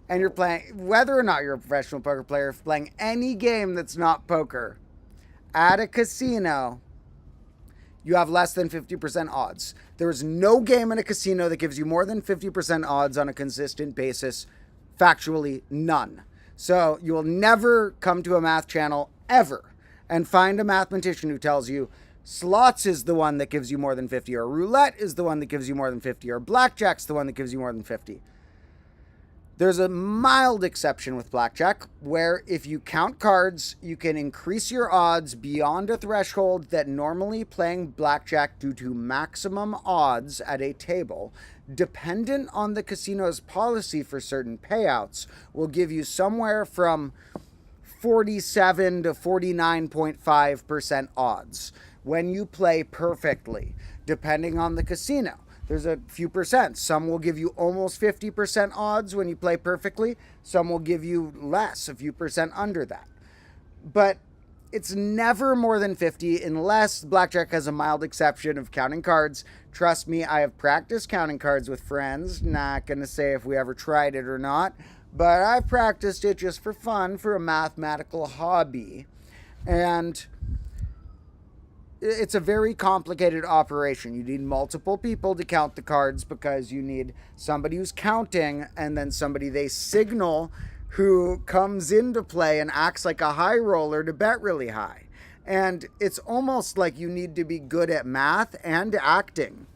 and you're playing, whether or not you're a professional poker player, playing any game that's not poker, at a casino, you have less than 50% odds. There is no game in a casino that gives you more than 50% odds on a consistent basis. Factually, none. So you will never come to a math channel ever and find a mathematician who tells you slots is the one that gives you more than 50, or roulette is the one that gives you more than 50, or blackjack's the one that gives you more than 50. There's a mild exception with blackjack where if you count cards, you can increase your odds beyond a threshold that normally playing blackjack due to maximum odds at a table, dependent on the casino's policy for certain payouts, will give you somewhere from 47 to 49.5% odds when you play perfectly, depending on the casino. There's a few percent. Some will give you almost 50% odds when you play perfectly. Some will give you less, a few percent under that. But it's never more than 50 unless blackjack has a mild exception of counting cards. Trust me, I have practiced counting cards with friends. Not going to say if we ever tried it or not, but I've practiced it just for fun, for a mathematical hobby. And it's a very complicated operation. You need multiple people to count the cards because you need somebody who's counting and then somebody they signal who comes into play and acts like a high roller to bet really high. And it's almost like you need to be good at math and acting.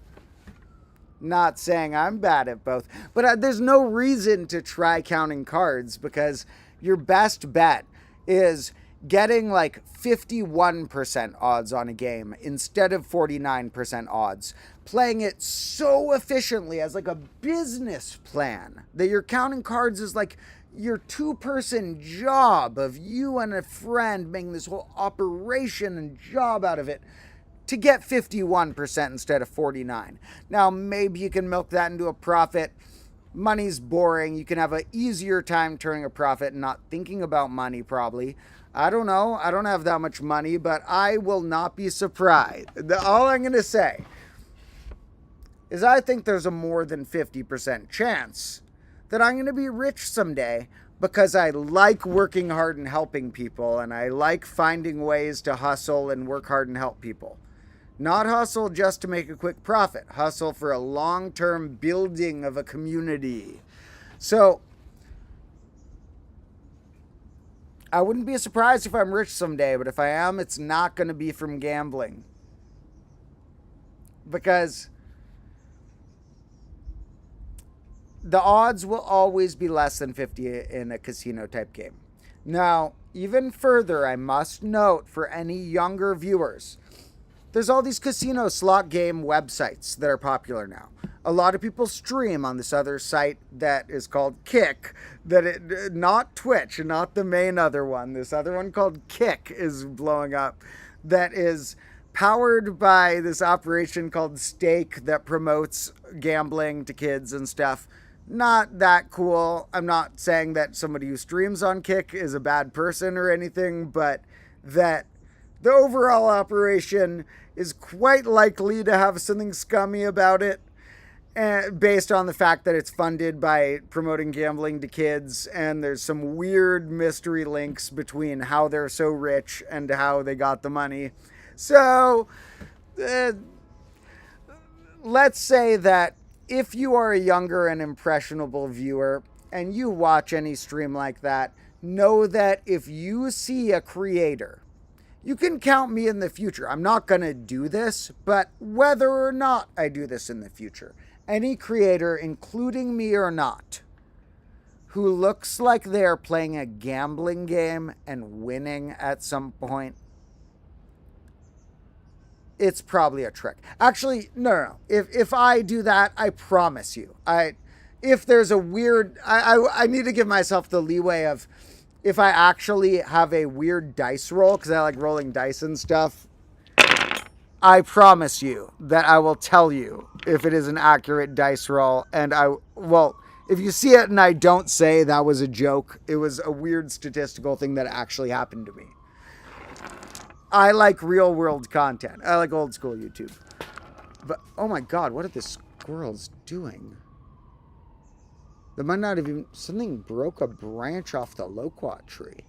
Not saying I'm bad at both, but there's no reason to try counting cards, because your best bet is getting like 51% odds on a game instead of 49% odds. Playing it so efficiently as like a business plan that you're counting cards is like your two-person job of you and a friend making this whole operation and job out of it to get 51% instead of 49. Now, maybe you can milk that into a profit. Money's boring. You can have an easier time turning a profit and not thinking about money, probably. I don't know. I don't have that much money, but I will not be surprised. All I'm going to say is I think there's a more than 50% chance that I'm going to be rich someday, because I like working hard and helping people, and I like finding ways to hustle and work hard and help people. Not hustle just to make a quick profit. Hustle for a long-term building of a community. So, I wouldn't be surprised if I'm rich someday, but if I am, it's not going to be from gambling. Because the odds will always be less than 50 in a casino type game. Now, even further, I must note for any younger viewers, there's all these casino slot game websites that are popular now. A lot of people stream on this other site that is called Kick, not Twitch, not the main other one. This other one called Kick is blowing up, that is powered by this operation called Stake that promotes gambling to kids and stuff. Not that cool. I'm not saying that somebody who streams on Kick is a bad person or anything, but that the overall operation is quite likely to have something scummy about it, based on the fact that it's funded by promoting gambling to kids, and there's some weird mystery links between how they're so rich and how they got the money. So, let's say that if you are a younger and impressionable viewer and you watch any stream like that, know that if you see a creator, you can count me in the future. I'm not going to do this, but whether or not I do this in the future, any creator, including me or not, who looks like they're playing a gambling game and winning at some point, it's probably a trick. Actually, no. If I do that, I promise you. If there's a weird... I need to give myself the leeway of... If I actually have a weird dice roll, because I like rolling dice and stuff, I promise you that I will tell you if it is an accurate dice roll. And if you see it and I don't say that was a joke, it was a weird statistical thing that actually happened to me. I like real world content. I like old school YouTube. But, oh my God, what are the squirrels doing? They might not have even... Something broke a branch off the loquat tree.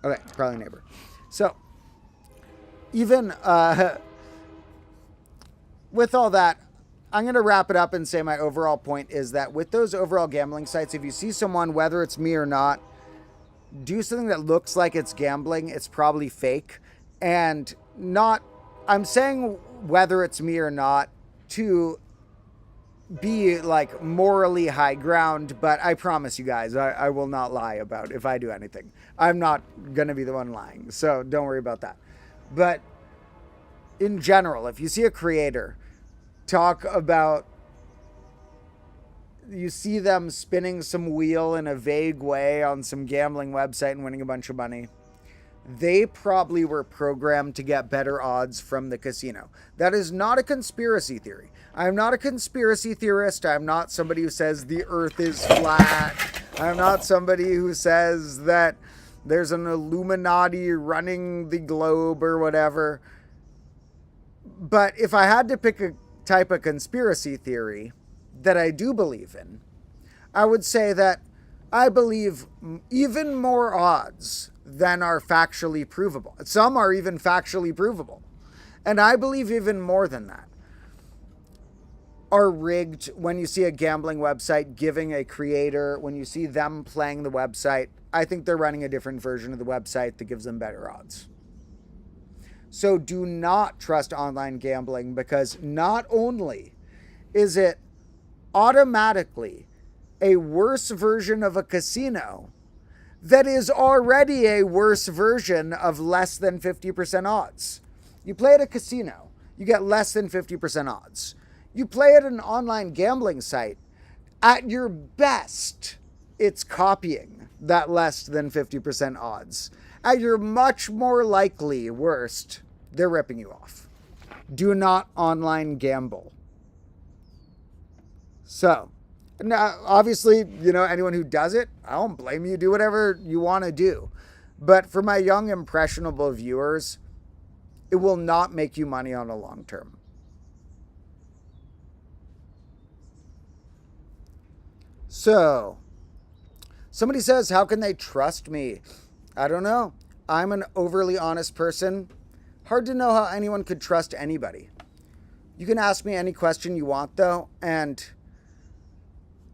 Okay, probably neighbor. So, even with all that, I'm going to wrap it up and say my overall point is that with those overall gambling sites, if you see someone, whether it's me or not, do something that looks like it's gambling, it's probably fake. And not... I'm saying whether it's me or not to be like morally high ground, but I promise you guys, I will not lie about if I do anything. I'm not going to be the one lying, so don't worry about that. But in general, if you see a creator talk about, you see them spinning some wheel in a vague way on some gambling website and winning a bunch of money, they probably were programmed to get better odds from the casino. That is not a conspiracy theory. I'm not a conspiracy theorist. I'm not somebody who says the earth is flat. I'm not somebody who says that there's an Illuminati running the globe or whatever. But if I had to pick a type of conspiracy theory that I do believe in, I would say that I believe even more odds than are factually provable. Some are even factually provable. And I believe even more than that are rigged. When you see a gambling website giving a creator, when you see them playing the website, I think they're running a different version of the website that gives them better odds. So do not trust online gambling, because not only is it automatically a worse version of a casino that is already a worse version of less than 50% odds. You play at a casino, you get less than 50% odds. You play at an online gambling site, at your best, it's copying that less than 50% odds. At your much more likely worst, they're ripping you off. Do not online gamble. So, now, obviously, anyone who does it, I don't blame you. Do whatever you want to do. But for my young, impressionable viewers, it will not make you money on a long term. So, somebody says, how can they trust me? I don't know. I'm an overly honest person. Hard to know how anyone could trust anybody. You can ask me any question you want, though, and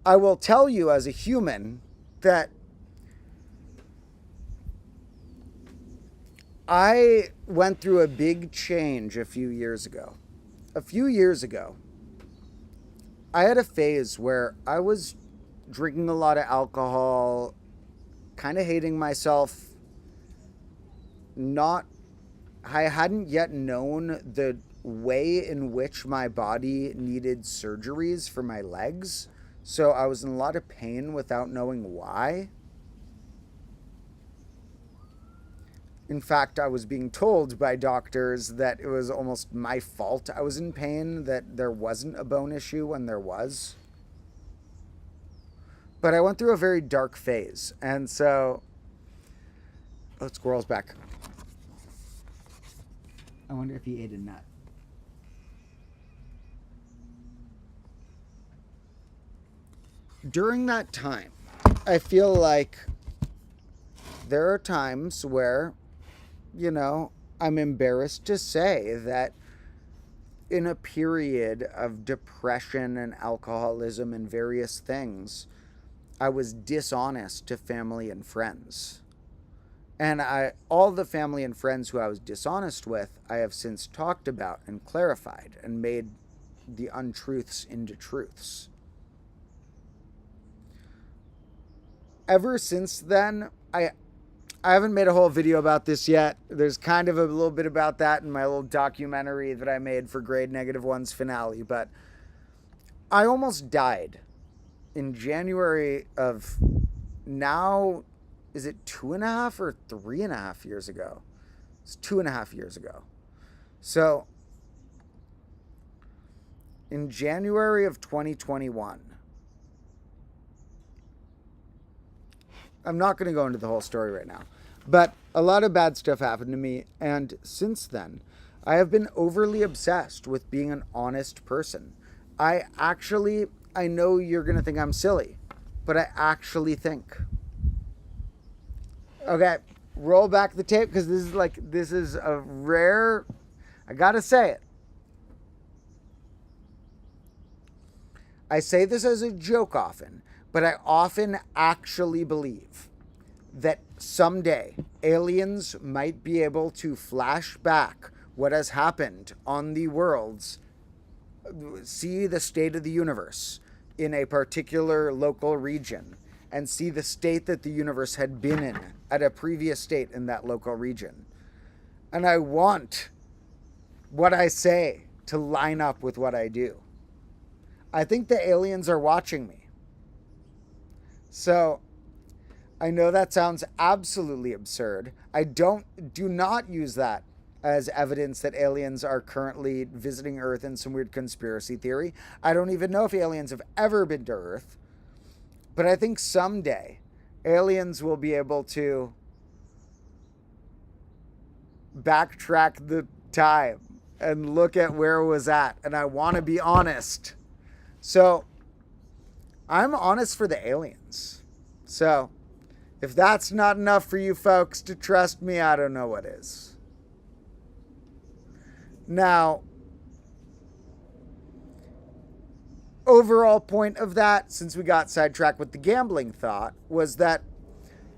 I will tell you as a human that I went through a big change a few years ago. A few years ago, I had a phase where I was drinking a lot of alcohol, kind of hating myself. I hadn't yet known the way in which my body needed surgeries for my legs. So I was in a lot of pain without knowing why. In fact, I was being told by doctors that it was almost my fault I was in pain, that there wasn't a bone issue when there was. But I went through a very dark phase. And so, squirrel's back. I wonder if he ate a nut. During that time, I feel like there are times where, I'm embarrassed to say that in a period of depression and alcoholism and various things, I was dishonest to family and friends. And all the family and friends who I was dishonest with, I have since talked about and clarified and made the untruths into truths. Ever since then, I haven't made a whole video about this yet. There's kind of a little bit about that in my little documentary that I made for Grade -1's finale. But I almost died in January of now, is it 2.5 or 3.5 years ago? It's 2.5 years ago. So, in January of 2021, I'm not going to go into the whole story right now, but a lot of bad stuff happened to me, and since then, I have been overly obsessed with being an honest person. I know you're going to think I'm silly, but I actually think. Okay, roll back the tape, because this is a rare, I gotta say it. I say this as a joke often, but I often actually believe that someday aliens might be able to flash back what has happened on the worlds, see the state of the universe in a particular local region, and see the state that the universe had been in at a previous state in that local region. And I want what I say to line up with what I do. I think the aliens are watching me. So, I know that sounds absolutely absurd. Do not use that as evidence that aliens are currently visiting Earth in some weird conspiracy theory. I don't even know if aliens have ever been to Earth. But I think someday aliens will be able to backtrack the time and look at where it was at. And I want to be honest. So, I'm honest for the aliens. So, if that's not enough for you folks to trust me, I don't know what is. Now, overall point of that, since we got sidetracked with the gambling thought, was that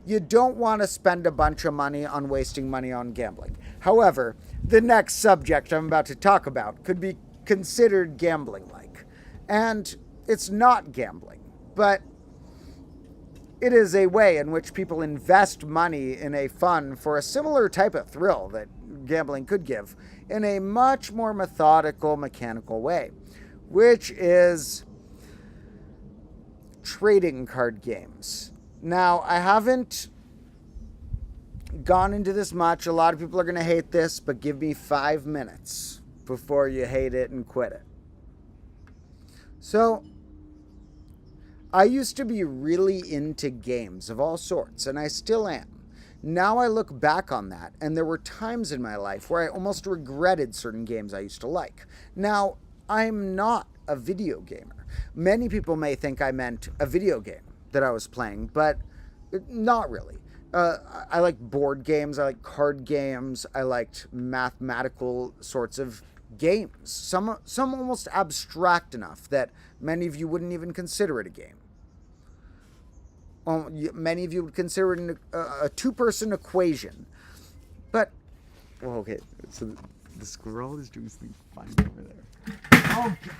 you don't want to spend a bunch of money on wasting money on gambling. However, the next subject I'm about to talk about could be considered gambling-like. And it's not gambling, but it is a way in which people invest money in a fund for a similar type of thrill that gambling could give in a much more methodical, mechanical way, which is trading card games. Now, I haven't gone into this much. A lot of people are going to hate this, but give me 5 minutes before you hate it and quit it. So, I used to be really into games of all sorts, and I still am. Now I look back on that, and there were times in my life where I almost regretted certain games I used to like. Now, I'm not a video gamer. Many people may think I meant a video game that I was playing, but not really. I like board games, I like card games, I liked mathematical sorts of games. Some almost abstract enough that many of you wouldn't even consider it a game. Many of you would consider it a two-person equation. But, well, okay, so the squirrel is doing something funny over there. Oh, God.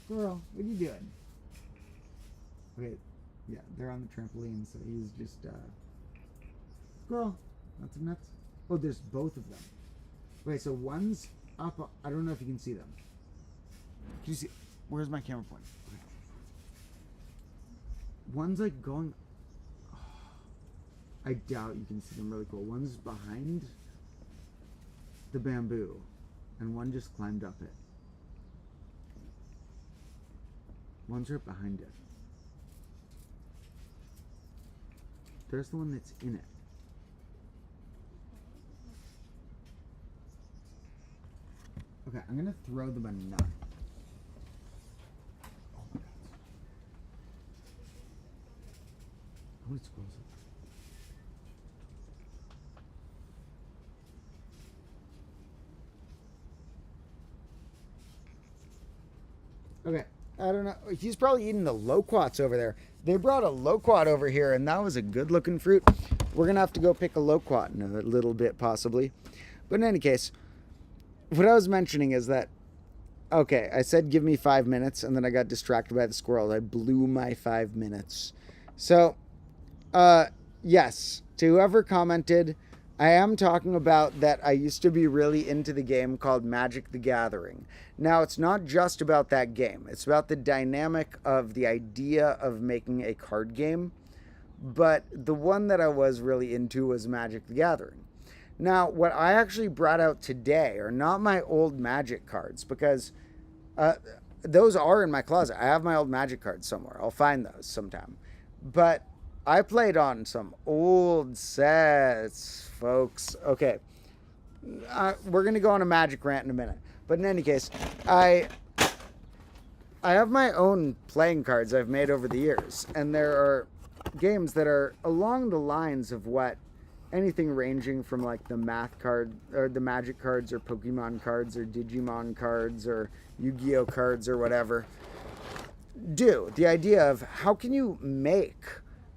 Squirrel, what are you doing? Okay, yeah, they're on the trampoline, so he's just, squirrel, nuts and nuts. Oh, there's both of them. Okay, so one's up, I don't know if you can see them. Can you see, where's my camera point? Okay. One's like going, oh, I doubt you can see them really cool. One's behind the bamboo, and one just climbed up it. One's right behind it. There's the one that's in it. Okay, I'm gonna throw them a nut. Oh my God. How many squirrels are there? Okay. I don't know. He's probably eating the loquats over there. They brought a loquat over here, and that was a good-looking fruit. We're going to have to go pick a loquat in a little bit, possibly. But in any case, what I was mentioning is that, okay, I said give me 5 minutes, and then I got distracted by the squirrel. I blew my 5 minutes. So, yes, to whoever commented, I am talking about that I used to be really into the game called Magic the Gathering. Now, it's not just about that game. It's about the dynamic of the idea of making a card game. But the one that I was really into was Magic the Gathering. Now, what I actually brought out today are not my old Magic cards, because those are in my closet. I have my old Magic cards somewhere. I'll find those sometime. But I played on some old sets, folks. Okay, we're going to go on a Magic rant in a minute. But in any case, I have my own playing cards I've made over the years. And there are games that are along the lines of what anything ranging from like the math card, or the Magic cards, or Pokemon cards, or Digimon cards, or Yu-Gi-Oh cards, or whatever, do. The idea of how can you make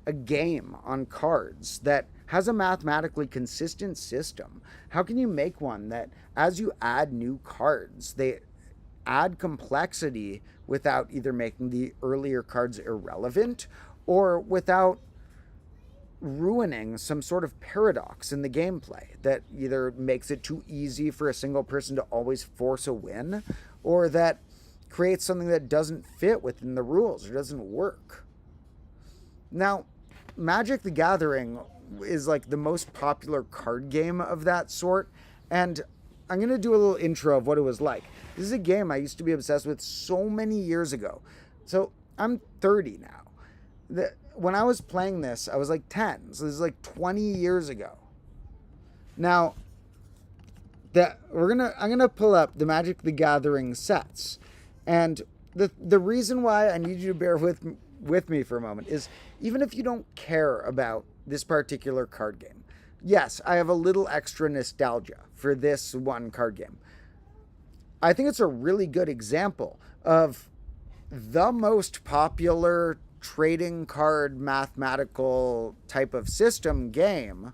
a game on cards that has a mathematically consistent system? How can you make one that, as you add new cards, they add complexity without either making the earlier cards irrelevant or without ruining some sort of paradox in the gameplay that either makes it too easy for a single person to always force a win, or that creates something that doesn't fit within the rules or doesn't work? Now, Magic the Gathering is like the most popular card game of that sort, and I'm going to do a little intro of what it was like. This is a game I used to be obsessed with so many years ago. So I'm 30 now. When I was playing this, I was like 10, so this is like 20 years ago. Now, I'm gonna pull up the Magic the Gathering sets, and the reason why I need you to bear with me for a moment is, even if you don't care about this particular card game, yes, I have a little extra nostalgia for this one card game. I think it's a really good example of the most popular trading card mathematical type of system game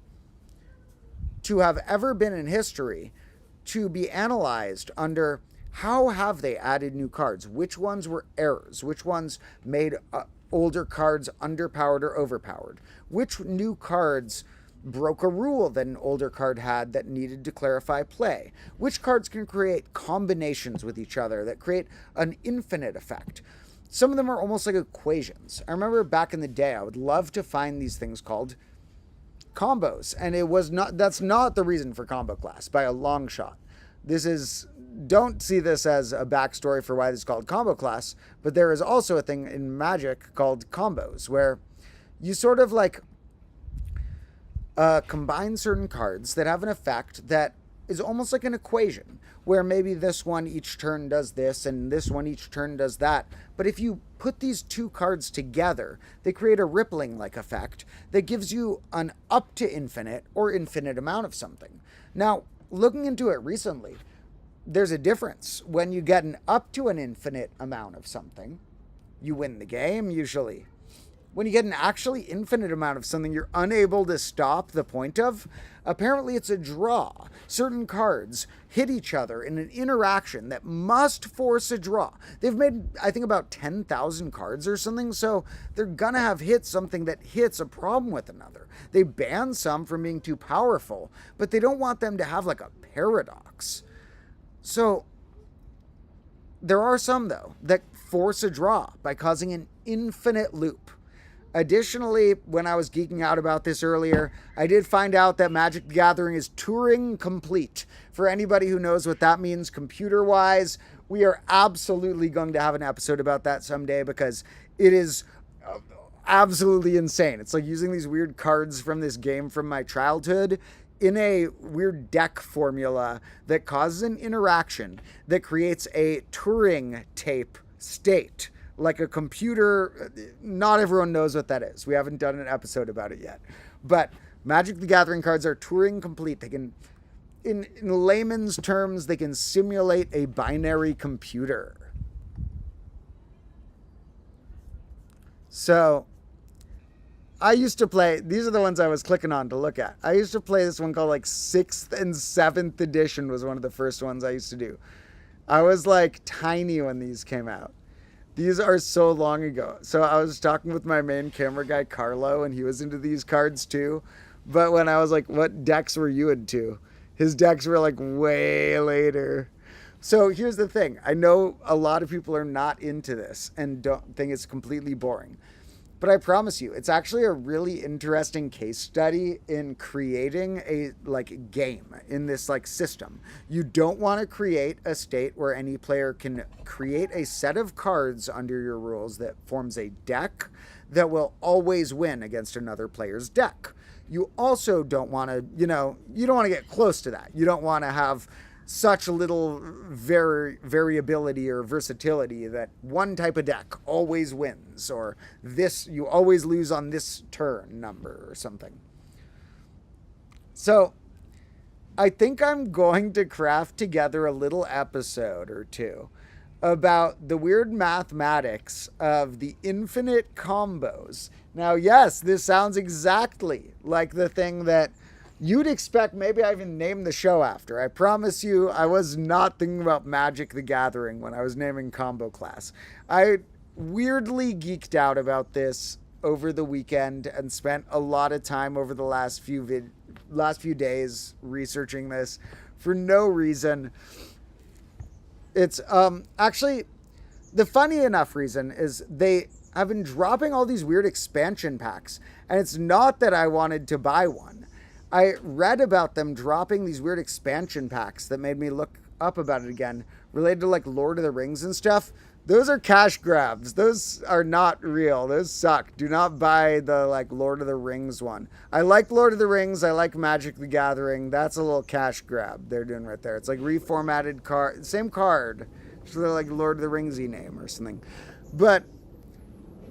to have ever been in history to be analyzed under how have they added new cards? Which ones were errors? Which ones made older cards underpowered or overpowered? Which new cards broke a rule that an older card had that needed to clarify play? Which cards can create combinations with each other that create an infinite effect? Some of them are almost like equations. I remember back in the day, I would love to find these things called combos, and that's not the reason for combo class by a long shot. Don't see this as a backstory for why this is called combo class, but there is also a thing in Magic called combos, where you sort of like combine certain cards that have an effect that is almost like an equation, where maybe this one each turn does this and this one each turn does that. But if you put these two cards together, they create a rippling-like effect that gives you an up to infinite or infinite amount of something. Now, looking into it recently, there's a difference. When you get an up to an infinite amount of something, you win the game usually. When you get an actually infinite amount of something you're unable to stop the point of, apparently it's a draw. Certain cards hit each other in an interaction that must force a draw. They've made, I think, about 10,000 cards or something, so they're gonna have hit something that hits a problem with another. They ban some from being too powerful, but they don't want them to have like a paradox. So there are some, though, that force a draw by causing an infinite loop. Additionally, when I was geeking out about this earlier, I did find out that Magic the Gathering is Turing complete. For anybody who knows what that means computer-wise, we are absolutely going to have an episode about that someday, because it is absolutely insane. It's like using these weird cards from this game from my childhood in a weird deck formula that causes an interaction that creates a Turing tape state. Like a computer. Not everyone knows what that is. We haven't done an episode about it yet. But Magic the Gathering cards are Turing complete. They can, in layman's terms, they can simulate a binary computer. So, I used to play, these are the ones I was clicking on to look at. I used to play this one called like 6th and 7th edition was one of the first ones I used to do. I was like tiny when these came out. These are so long ago. So I was talking with my main camera guy, Carlo, and he was into these cards too. But when I was like, what decks were you into? His decks were like way later. So here's the thing. I know a lot of people are not into this and don't think it's completely boring. But I promise you, it's actually a really interesting case study in creating a like game in this like system. You don't want to create a state where any player can create a set of cards under your rules that forms a deck that will always win against another player's deck. You also don't want to, you don't want to get close to that. You don't want to have such little variability or versatility that one type of deck always wins, or this you always lose on this turn number or something. So I think I'm going to craft together a little episode or two about the weird mathematics of the infinite combos. Now, yes, this sounds exactly like the thing that you'd expect. Maybe I even named the show after. I promise you, I was not thinking about Magic the Gathering when I was naming Combo Class. I weirdly geeked out about this over the weekend and spent a lot of time over the last few days researching this for no reason. It's actually, the funny enough reason is they have been dropping all these weird expansion packs, and it's not that I wanted to buy one. I read about them dropping these weird expansion packs that made me look up about it again, related to like Lord of the Rings and stuff. Those are cash grabs. Those are not real. Those suck. Do not buy the like Lord of the Rings one. I like Lord of the Rings. I like Magic the Gathering. That's a little cash grab they're doing right there. It's like reformatted card, same card, just like Lord of the Ringsy name or something. But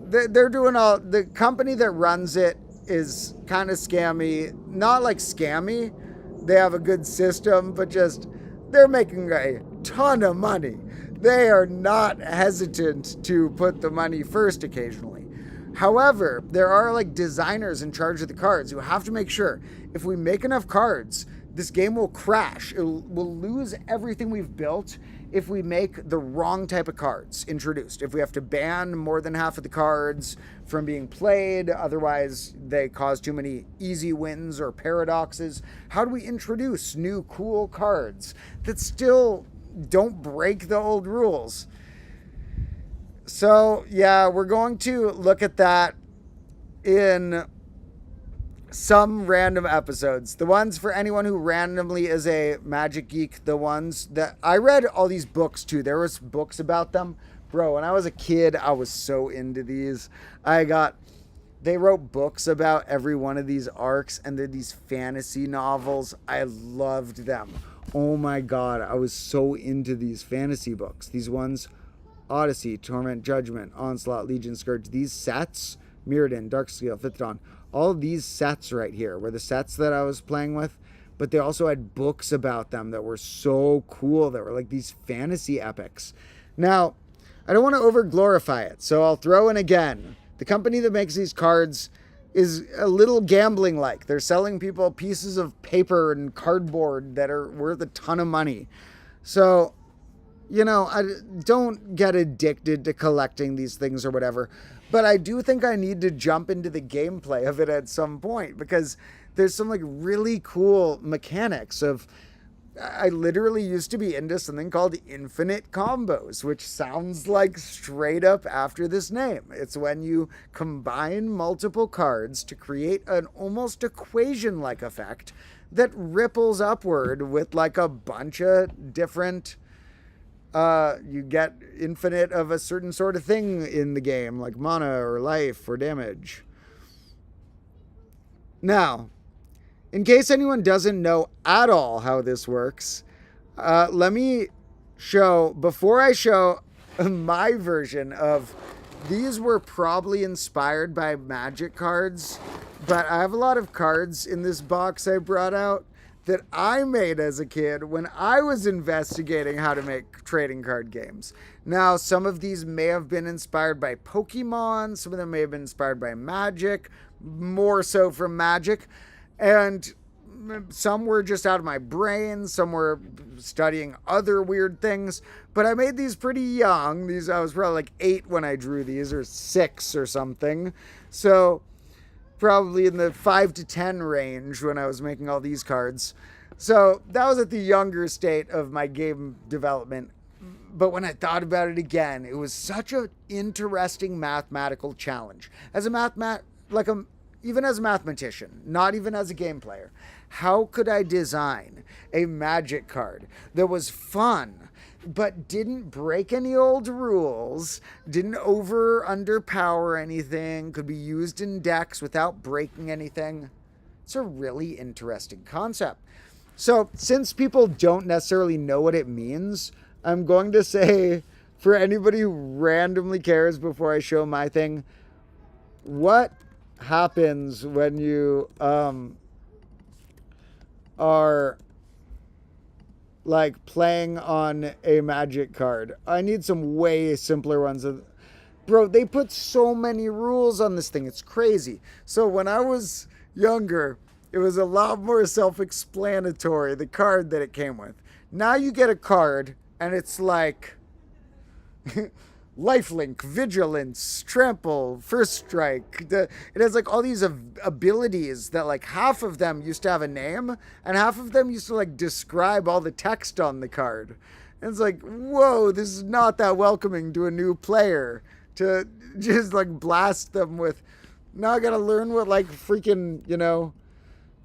they're doing all, the company that runs it is kind of scammy. Not like scammy. They have a good system, but just they're making a ton of money. They are not hesitant to put the money first occasionally. However, there are like designers in charge of the cards who have to make sure if we make enough cards, this game will crash. We'll lose everything we've built if we make the wrong type of cards introduced. If we have to ban more than half of the cards from being played, otherwise they cause too many easy wins or paradoxes. How do we introduce new cool cards that still don't break the old rules? So yeah, we're going to look at that in some random episodes. The ones for anyone who randomly is a Magic geek, the ones that I read all these books too. There was books about them. Bro, when I was a kid, I was so into these. They wrote books about every one of these arcs, and they're these fantasy novels. I loved them. Oh my God, I was so into these fantasy books. These ones, Odyssey, Torment, Judgment, Onslaught, Legion, Scourge, these sets, Mirrodin, Darkscale, Fifth Dawn, all of these sets right here were the sets that I was playing with, but they also had books about them that were so cool, that were like these fantasy epics. Now, I don't want to over-glorify it, so I'll throw in again. The company that makes these cards is a little gambling-like. They're selling people pieces of paper and cardboard that are worth a ton of money. So, you know, I don't get addicted to collecting these things or whatever. But I do think I need to jump into the gameplay of it at some point, because there's some like really cool mechanics of, I literally used to be into something called infinite combos, which sounds like straight up after this name. It's when you combine multiple cards to create an almost equation-like effect that ripples upward with like a bunch of different you get infinite of a certain sort of thing in the game, like mana or life or damage. Now, in case anyone doesn't know at all how this works, let me show, before I show my version of, these were probably inspired by Magic cards, but I have a lot of cards in this box I brought out that I made as a kid when I was investigating how to make trading card games. Now, some of these may have been inspired by Pokemon, some of them may have been inspired by Magic, more so from Magic, and some were just out of my brain, some were studying other weird things, but I made these pretty young. I was probably like 8 when I drew these, or 6 or something, so probably in the 5 to 10 range when I was making all these cards. So that was at the younger state of my game development. But when I thought about it again, it was such an interesting mathematical challenge. As a even as a mathematician, not even as a game player, how could I design a Magic card that was fun, but didn't break any old rules, didn't underpower anything, could be used in decks without breaking anything? It's a really interesting concept. So since people don't necessarily know what it means, I'm going to say, for anybody who randomly cares before I show my thing, what happens when you are like playing on a Magic card? I need some way simpler ones. Bro, they put so many rules on this thing. It's crazy. So when I was younger, it was a lot more self-explanatory, the card that it came with. Now you get a card and it's like lifelink, vigilance, trample, first strike. It has like all these abilities that like half of them used to have a name and half of them used to like describe all the text on the card. And it's like, whoa, this is not that welcoming to a new player to just like blast them with, now I gotta learn what like freaking, you know,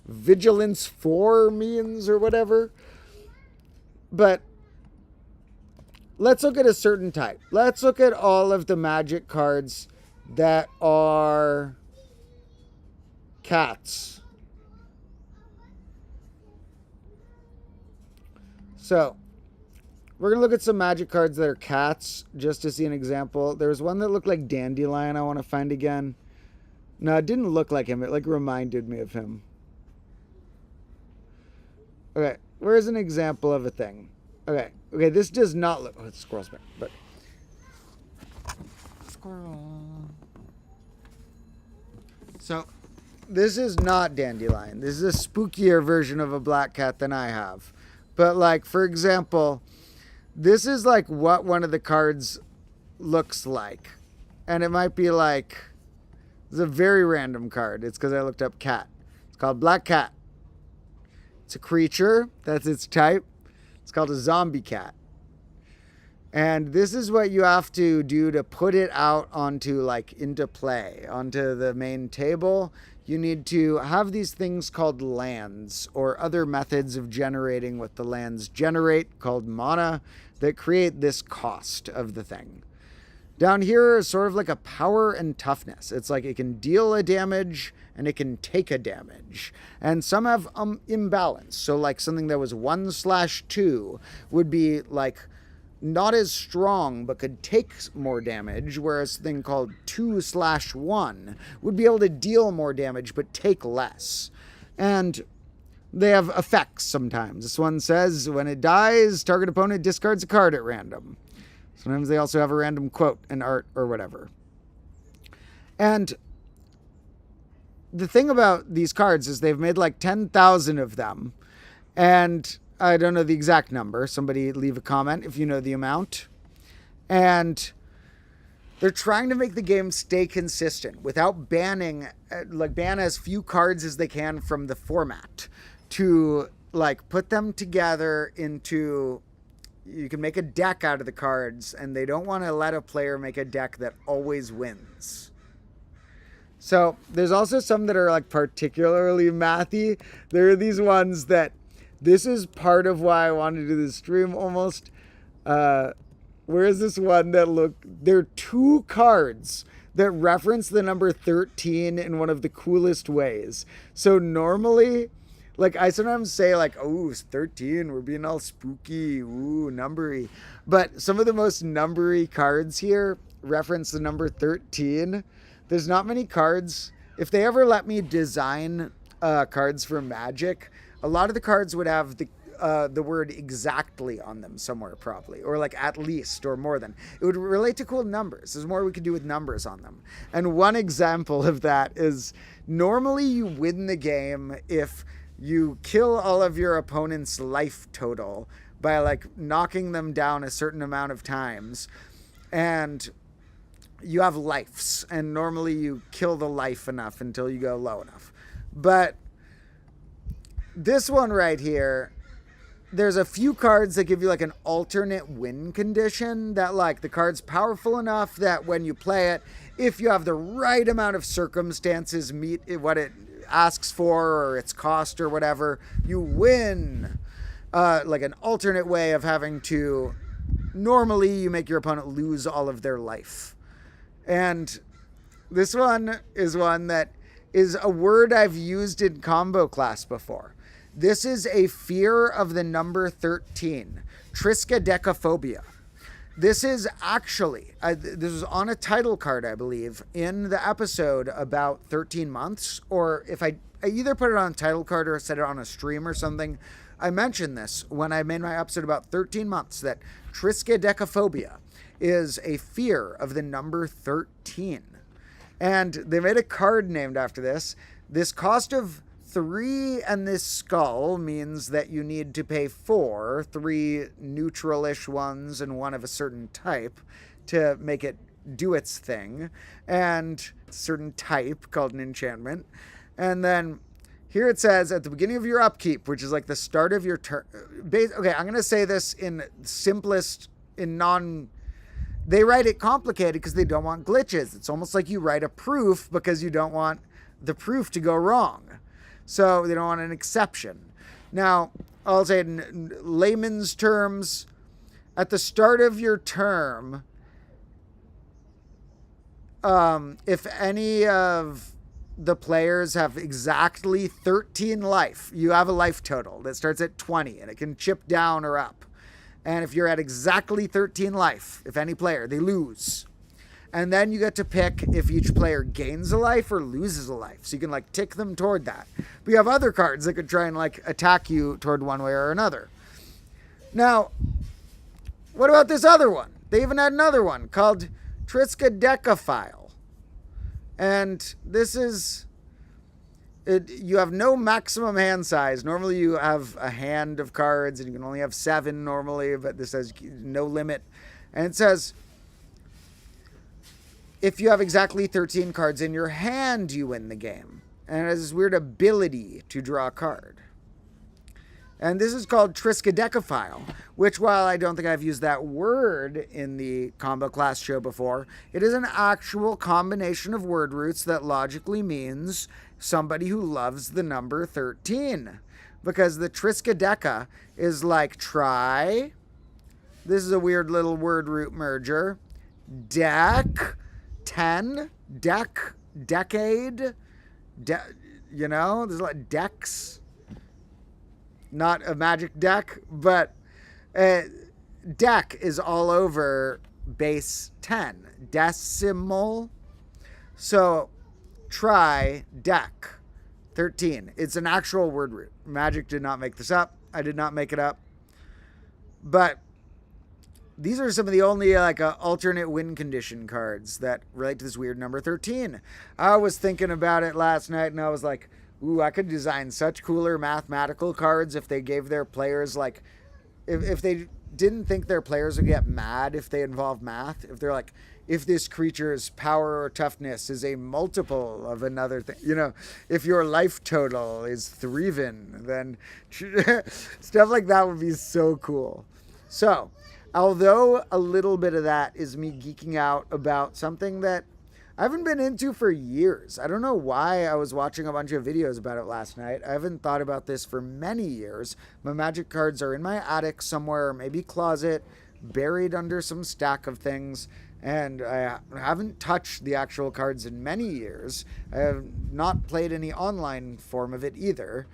vigilance 4 means or whatever. But let's look at a certain type. Let's look at all of the Magic cards that are cats. So, we're going to look at some Magic cards that are cats, just to see an example. There was one that looked like Dandelion I want to find again. No, it didn't look like him. It like reminded me of him. Okay, where's an example of a thing? Okay, this does not look... Oh, it's squirrel's back, but... Squirrel. So, this is not Dandelion. This is a spookier version of a black cat than I have. But, like, for example, this is, like, what one of the cards looks like. And it might be, like... It's a very random card. It's because I looked up cat. It's called Black Cat. It's a creature. That's its type. It's called a zombie cat. And this is what you have to do to put it out onto, like, into play, onto the main table. You need to have these things called lands, or other methods of generating what the lands generate, called mana, that create this cost of the thing. Down here is sort of like a power and toughness. It's like it can deal a damage and it can take a damage. And some have imbalance. So like something that was 1/2 would be like not as strong but could take more damage, whereas a thing called 2/1 would be able to deal more damage but take less. And they have effects sometimes. This one says, when it dies, target opponent discards a card at random. Sometimes they also have a random quote, an art, or whatever. And the thing about these cards is they've made like 10,000 of them. And I don't know the exact number. Somebody leave a comment if you know the amount. And they're trying to make the game stay consistent without banning, like ban as few cards as they can from the format. To like put them together into... You can make a deck out of the cards, and they don't want to let a player make a deck that always wins. So there's also some that are like particularly mathy. There are these ones that, this is part of why I wanted to do this stream almost. Where is this one that there are 2 cards that reference the number 13 in one of the coolest ways. So normally... Like, I sometimes say, like, oh, it's 13, we're being all spooky, ooh, numbery. But some of the most numbery cards here reference the number 13. There's not many cards. If they ever let me design cards for Magic, a lot of the cards would have the word exactly on them somewhere probably, or like at least, or more than. It would relate to cool numbers. There's more we could do with numbers on them. And one example of that is normally you win the game if... you kill all of your opponent's life total by like knocking them down a certain amount of times, and you have lives, and normally you kill the life enough until you go low enough. But this one right here, there's a few cards that give you like an alternate win condition, that like the card's powerful enough that when you play it, if you have the right amount of circumstances meet what it asks for, or its cost or whatever, you win. Like an alternate way of having to... Normally, you make your opponent lose all of their life. And this one is one that is a word I've used in combo class before. This is a fear of the number 13. Triskaidekaphobia. This is actually, this was on a title card, I believe, in the episode about 13 months, or if I either put it on a title card or said it on a stream or something. I mentioned this when I made my episode about 13 months, that triskaidekaphobia is a fear of the number 13. And they made a card named after this. This cost of 3 and this skull means that you need to pay 4, 3 neutral-ish ones and one of a certain type to make it do its thing, and a certain type called an enchantment. And then here it says at the beginning of your upkeep, which is like the start of your turn. Okay, I'm going to say this in simplest, they write it complicated because they don't want glitches. It's almost like you write a proof because you don't want the proof to go wrong. So they don't want an exception. Now, I'll say it in layman's terms. At the start of your term, if any of the players have exactly 13 life, you have a life total that starts at 20, and it can chip down or up. And if you're at exactly 13 life, if any player, they lose. And then you get to pick if each player gains a life or loses a life. So you can like tick them toward that. But you have other cards that could try and like attack you toward one way or another. Now, what about this other one? They even had another one called Triskaidekaphile. And this is... you have no maximum hand size. Normally you have a hand of cards and you can only have 7 normally, but this says no limit. And it says, if you have exactly 13 cards in your hand, you win the game. And it has this weird ability to draw a card. And this is called Triskaidekaphile, which, while I don't think I've used that word in the combo class show before, it is an actual combination of word roots that logically means somebody who loves the number 13. Because the Triskaideka is like try. This is a weird little word root merger. Deck, 10, deck, decade, there's like decks. Not a magic deck, but deck is all over base 10. Decimal. So try deck 13. It's an actual word root. Magic did not make this up. I did not make it up. But these are some of the only alternate win condition cards that relate to this weird number 13. I was thinking about it last night and I was like, ooh, I could design such cooler mathematical cards if they gave their players, if they didn't think their players would get mad if they involve math. If they're like, if this creature's power or toughness is a multiple of another thing, if your life total is 3, then stuff like that would be so cool. So, although a little bit of that is me geeking out about something that I haven't been into for years. I don't know why I was watching a bunch of videos about it last night. I haven't thought about this for many years. My Magic cards are in my attic somewhere, maybe closet, buried under some stack of things, and I haven't touched the actual cards in many years. I have not played any online form of it either.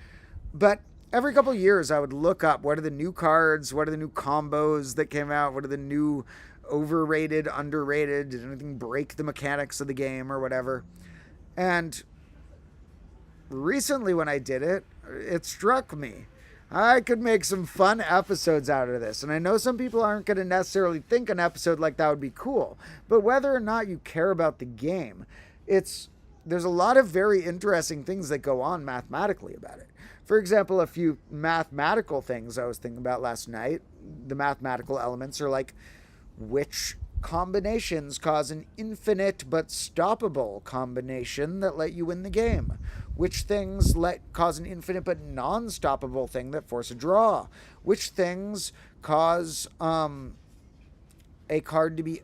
But every couple of years I would look up what are the new cards, what are the new combos that came out, what are the new overrated, underrated, did anything break the mechanics of the game or whatever. And recently when I did it, it struck me. I could make some fun episodes out of this. And I know some people aren't going to necessarily think an episode like that would be cool. But whether or not you care about the game, there's a lot of very interesting things that go on mathematically about it. For example, a few mathematical things I was thinking about last night. The mathematical elements are like, which combinations cause an infinite but stoppable combination that let you win the game? Which things cause an infinite but non-stoppable thing that force a draw? Which things cause a card to be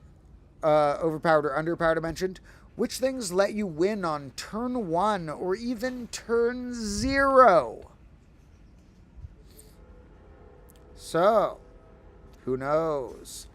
overpowered or underpowered, I mentioned? Which things let you win on turn 1 or even turn 0? So, who knows?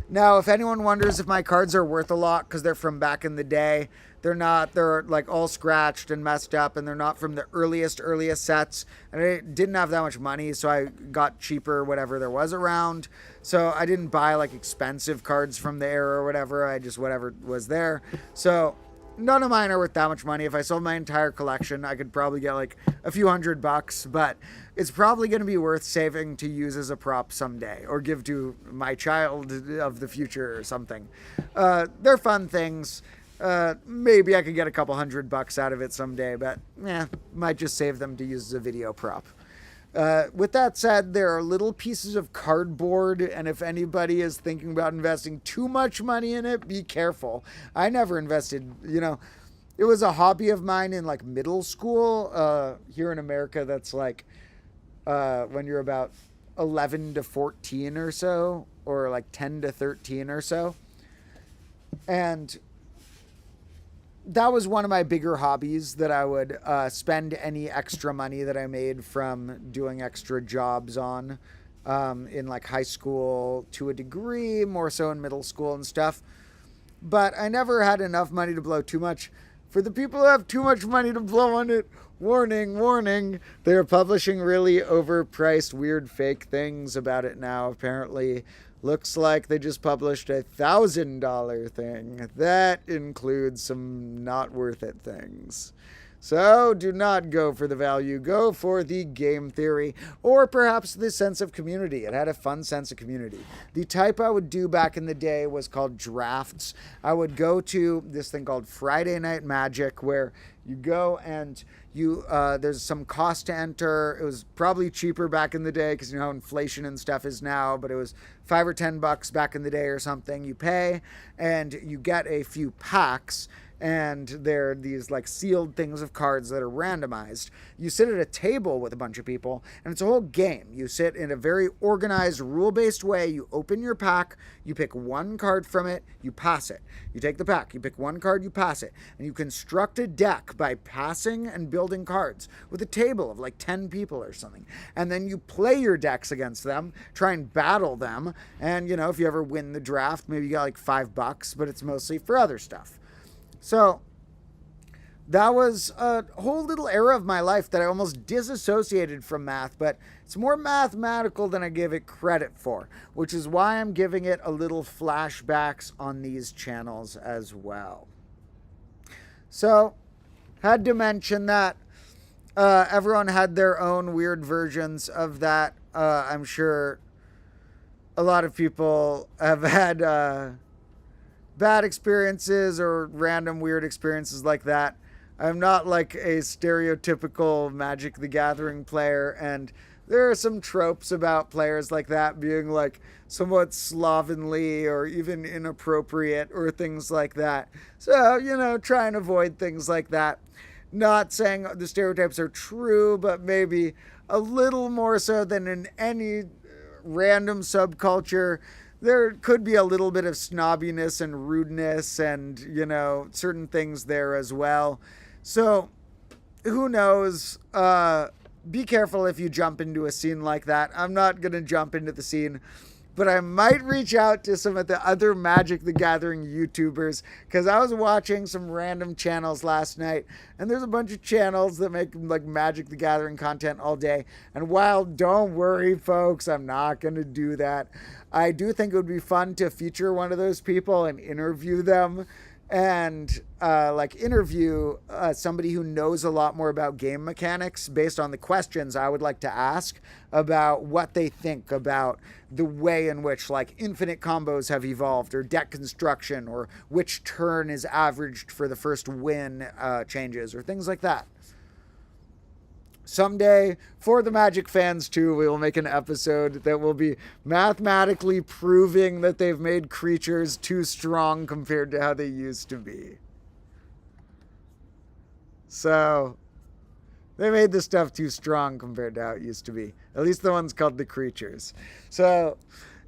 Now, if anyone wonders if my cards are worth a lot because they're from back in the day, they're not. They're like all scratched and messed up, and they're not from the earliest sets. And I didn't have that much money, so I got cheaper whatever there was around. So I didn't buy like expensive cards from the era or whatever. I just whatever was there. So none of mine are worth that much money. If I sold my entire collection, I could probably get like a few $100, but it's probably going to be worth saving to use as a prop someday or give to my child of the future or something. They're fun things. Maybe I could get a couple $100 out of it someday, but might just save them to use as a video prop. With that said, there are little pieces of cardboard, and if anybody is thinking about investing too much money in it, be careful. I never invested, it was a hobby of mine in like middle school. Here in America, that's like when you're about 11 to 14 or so, or like 10 to 13 or so. And that was one of my bigger hobbies that I would spend any extra money that I made from doing extra jobs on in like high school to a degree, more so in middle school and stuff. But I never had enough money to blow too much. For the people who have too much money to blow on it, warning, warning, they're publishing really overpriced, weird fake things about it now, apparently. Looks like they just published a $1,000 thing. That includes some not worth it things. So do not go for the value. Go for the game theory, or perhaps the sense of community. It had a fun sense of community. The type I would do back in the day was called drafts. I would go to this thing called Friday Night Magic, where you go and there's some cost to enter. It was probably cheaper back in the day because you know how inflation and stuff is now, but it was $5 or $10 back in the day or something. You pay and you get a few packs, and they're these like sealed things of cards that are randomized. You sit at a table with a bunch of people, and it's a whole game. You sit in a very organized, rule-based way. You open your pack, you pick one card from it, you pass it. You take the pack, you pick one card, you pass it. And you construct a deck by passing and building cards with a table of like 10 people or something. And then you play your decks against them, try and battle them. And, you know, if you ever win the draft, maybe you got like $5, but it's mostly for other stuff. So that was a whole little era of my life that I almost disassociated from math, but it's more mathematical than I give it credit for, which is why I'm giving it a little flashbacks on these channels as well. So, had to mention that everyone had their own weird versions of that. I'm sure a lot of people have had bad experiences or random weird experiences like that. I'm not like a stereotypical Magic the Gathering player, and there are some tropes about players like that being like somewhat slovenly or even inappropriate or things like that. So, you know, try and avoid things like that. Not saying the stereotypes are true, but maybe a little more so than in any random subculture. There could be a little bit of snobbiness and rudeness and, you know, certain things there as well. So, who knows? Be careful if you jump into a scene like that. I'm not going to jump into the scene, but I might reach out to some of the other Magic the Gathering YouTubers, because I was watching some random channels last night, and there's a bunch of channels that make like Magic the Gathering content all day. And while, don't worry, folks, I'm not going to do that, I do think it would be fun to feature one of those people and interview them, and interview somebody who knows a lot more about game mechanics based on the questions I would like to ask about what they think about the way in which like infinite combos have evolved, or deck construction, or which turn is averaged for the first win changes, or things like that. Someday, for the Magic fans too, we will make an episode that will be mathematically proving that they've made creatures too strong compared to how they used to be. So, they made the stuff too strong compared to how it used to be. At least the ones called the creatures. So,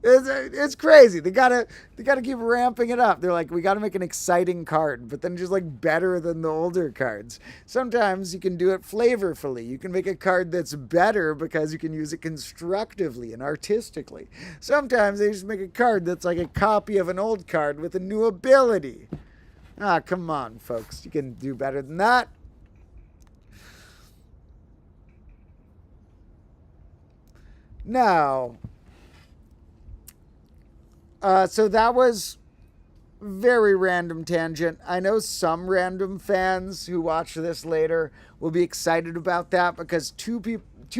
it's crazy. They gotta keep ramping it up. They're like, we gotta make an exciting card, but then just like better than the older cards. Sometimes you can do it flavorfully. You can make a card that's better because you can use it constructively and artistically. Sometimes they just make a card that's like a copy of an old card with a new ability. Ah, come on, folks. You can do better than that. Now, so that was very random tangent. I know some random fans who watch this later will be excited about that, because two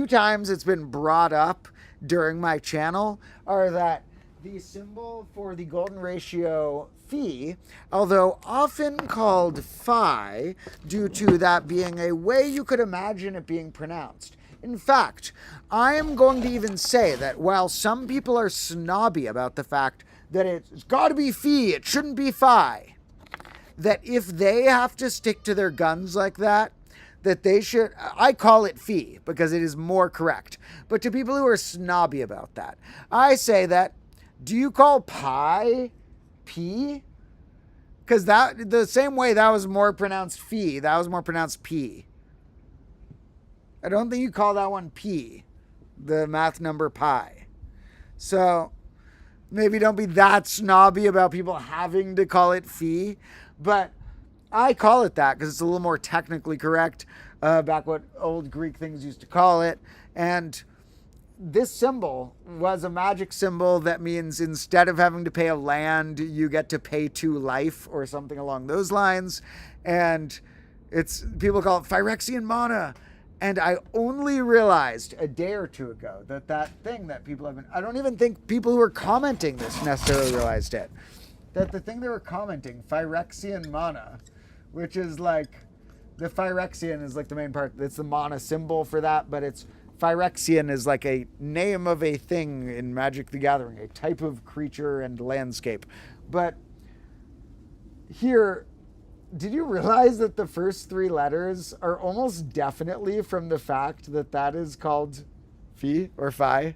times it's been brought up during my channel are that the symbol for the golden ratio phi, although often called phi due to that being a way you could imagine it being pronounced. In fact, I am going to even say that while some people are snobby about the fact that it's got to be phi, it shouldn't be phi, that if they have to stick to their guns like that, that they should, I call it phi because it is more correct. But to people who are snobby about that, I say that, do you call pi p? Because that, the same way that was more pronounced phi, that was more pronounced p. I don't think you call that one p, the math number pi. So maybe don't be that snobby about people having to call it phi, but I call it that because it's a little more technically correct, back what old Greek things used to call it. And this symbol was a magic symbol that means instead of having to pay a land, you get to pay 2 life or something along those lines. And People call it Phyrexian mana. And I only realized a day or two ago that thing that people have been... I don't even think people who are commenting this necessarily realized it. That the thing they were commenting, Phyrexian mana, which is like... The Phyrexian is like the main part. It's the mana symbol for that, but it's... Phyrexian is like a name of a thing in Magic the Gathering, a type of creature and landscape. But here... Did you realize that the first 3 letters are almost definitely from the fact that is called Phi or Phi?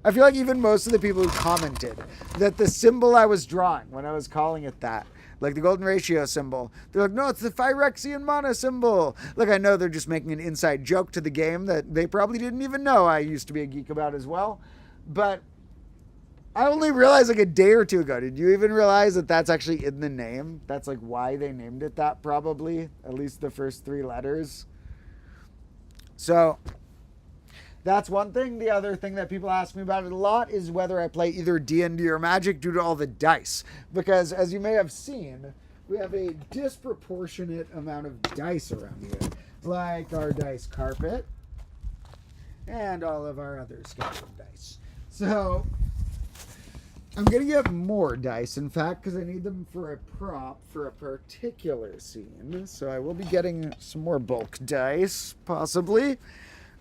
I feel like even most of the people who commented that the symbol I was drawing when I was calling it that, like the golden ratio symbol, they're like, no, it's the Phyrexian mana symbol. Like, I know they're just making an inside joke to the game that they probably didn't even know I used to be a geek about as well. But I only realized like a day or two ago. Did you even realize that that's actually in the name? That's like why they named it that, probably. At least the first 3 letters. So that's one thing. The other thing that people ask me about it a lot is whether I play either D&D or Magic due to all the dice. Because as you may have seen, we have a disproportionate amount of dice around here. Like our dice carpet and all of our other scattered dice. So I'm going to get more dice, in fact, because I need them for a prop for a particular scene. So I will be getting some more bulk dice, possibly.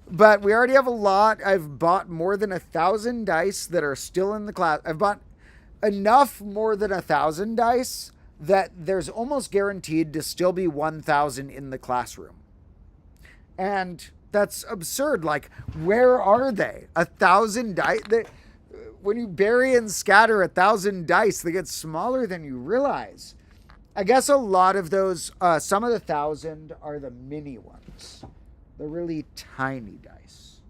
But we already have a lot. I've bought more than 1,000 dice that are still in the class. I've bought enough more than 1,000 dice that there's almost guaranteed to still be 1,000 in the classroom. And that's absurd. Like, where are they? 1,000 dice? When you bury and scatter 1,000 dice, they get smaller than you realize. I guess a lot of those, some of the 1,000 are the mini ones. The really tiny dice.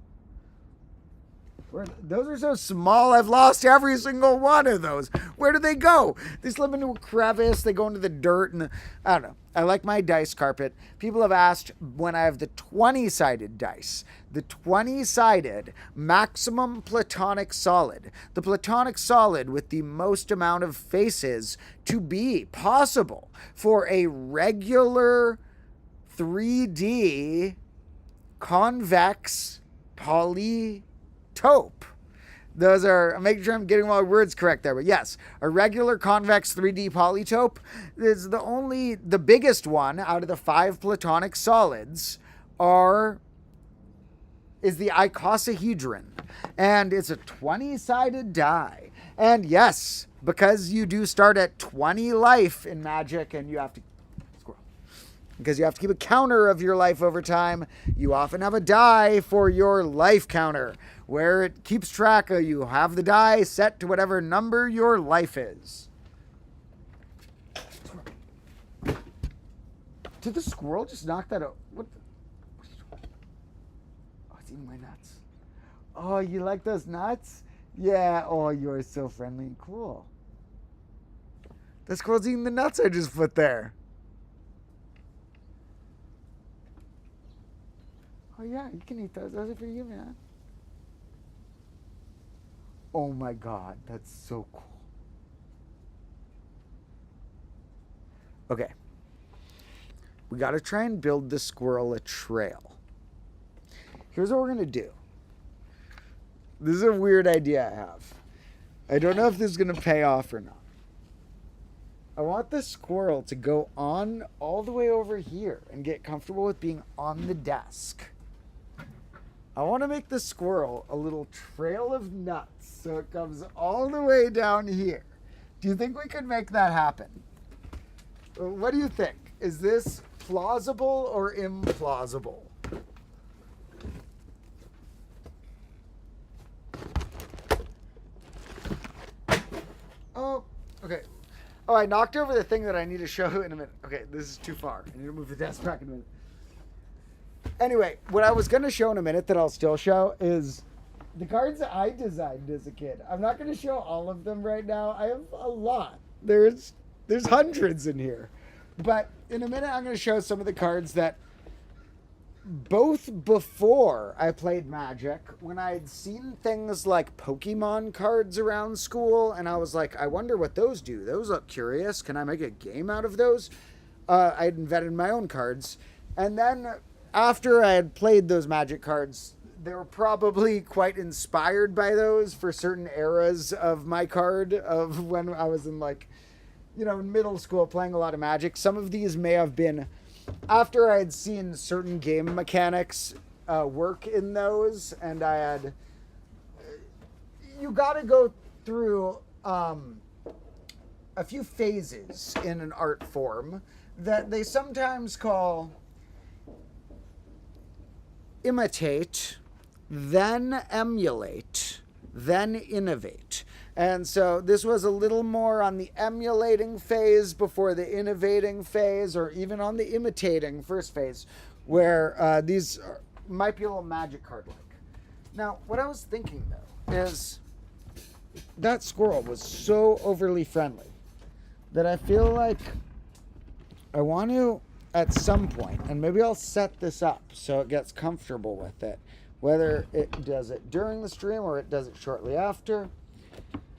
Those are so small, I've lost every single one of those. Where do they go? They slip into a crevice, they go into the dirt, and I don't know. I like my dice carpet. People have asked when I have the 20-sided dice. The 20-sided maximum platonic solid. The platonic solid with the most amount of faces to be possible for a regular 3D convex poly taupe. Those are, I'm making sure I'm getting all my words correct there, but yes, a regular convex 3D polytope is the biggest one out of the 5 platonic solids is the icosahedron, and it's a 20-sided die. And yes, because you do start at 20 life in Magic, and you have to because you have to keep a counter of your life over time, you often have a die for your life counter, where it keeps track of you. Have the die set to whatever number your life is. Did the squirrel just knock that out? What are you doing? Oh, it's eating my nuts. Oh, you like those nuts? Yeah. Oh, you're so friendly and cool. The squirrel's eating the nuts I just put there. Oh, yeah, you can eat those. Those are for you, man. Oh, my God. That's so cool. Okay. We got to try and build the squirrel a trail. Here's what we're going to do. This is a weird idea I have. I don't know if this is going to pay off or not. I want the squirrel to go on all the way over here and get comfortable with being on the desk. I want to make the squirrel a little trail of nuts so it comes all the way down here. Do you think we could make that happen? What do you think? Is this plausible or implausible? Oh, okay. Oh, I knocked over the thing that I need to show in a minute. Okay, this is too far. I need to move the desk back in a minute. Anyway, what I was going to show in a minute that I'll still show is the cards that I designed as a kid. I'm not going to show all of them right now. I have a lot. There's hundreds in here. But in a minute, I'm going to show some of the cards that both before I played Magic, when I had seen things like Pokemon cards around school, and I was like, I wonder what those do. Those look curious. Can I make a game out of those? I had invented my own cards. And then after I had played those Magic cards, they were probably quite inspired by those for certain eras of my card, of when I was in like, you know, in middle school playing a lot of Magic. Some of these may have been after I had seen certain game mechanics work in those, and I had... You got to go through a few phases in an art form that they sometimes call imitate, then emulate, then innovate. And so this was a little more on the emulating phase before the innovating phase, or even on the imitating first phase, where these might be a little Magic card-like. Now, what I was thinking, though, is that squirrel was so overly friendly that I feel like I want to, at some point, and maybe I'll set this up so it gets comfortable with it, whether it does it during the stream or it does it shortly after,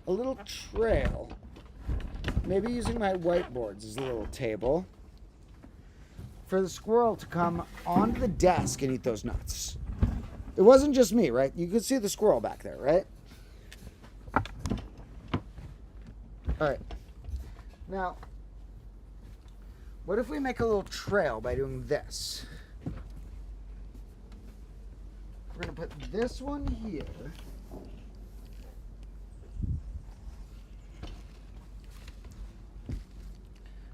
a little trail, maybe using my whiteboards as a little table, for the squirrel to come onto the desk and eat those nuts. It wasn't just me, right? You could see the squirrel back there, right? All right. Now, what if we make a little trail by doing this? We're going to put this one here.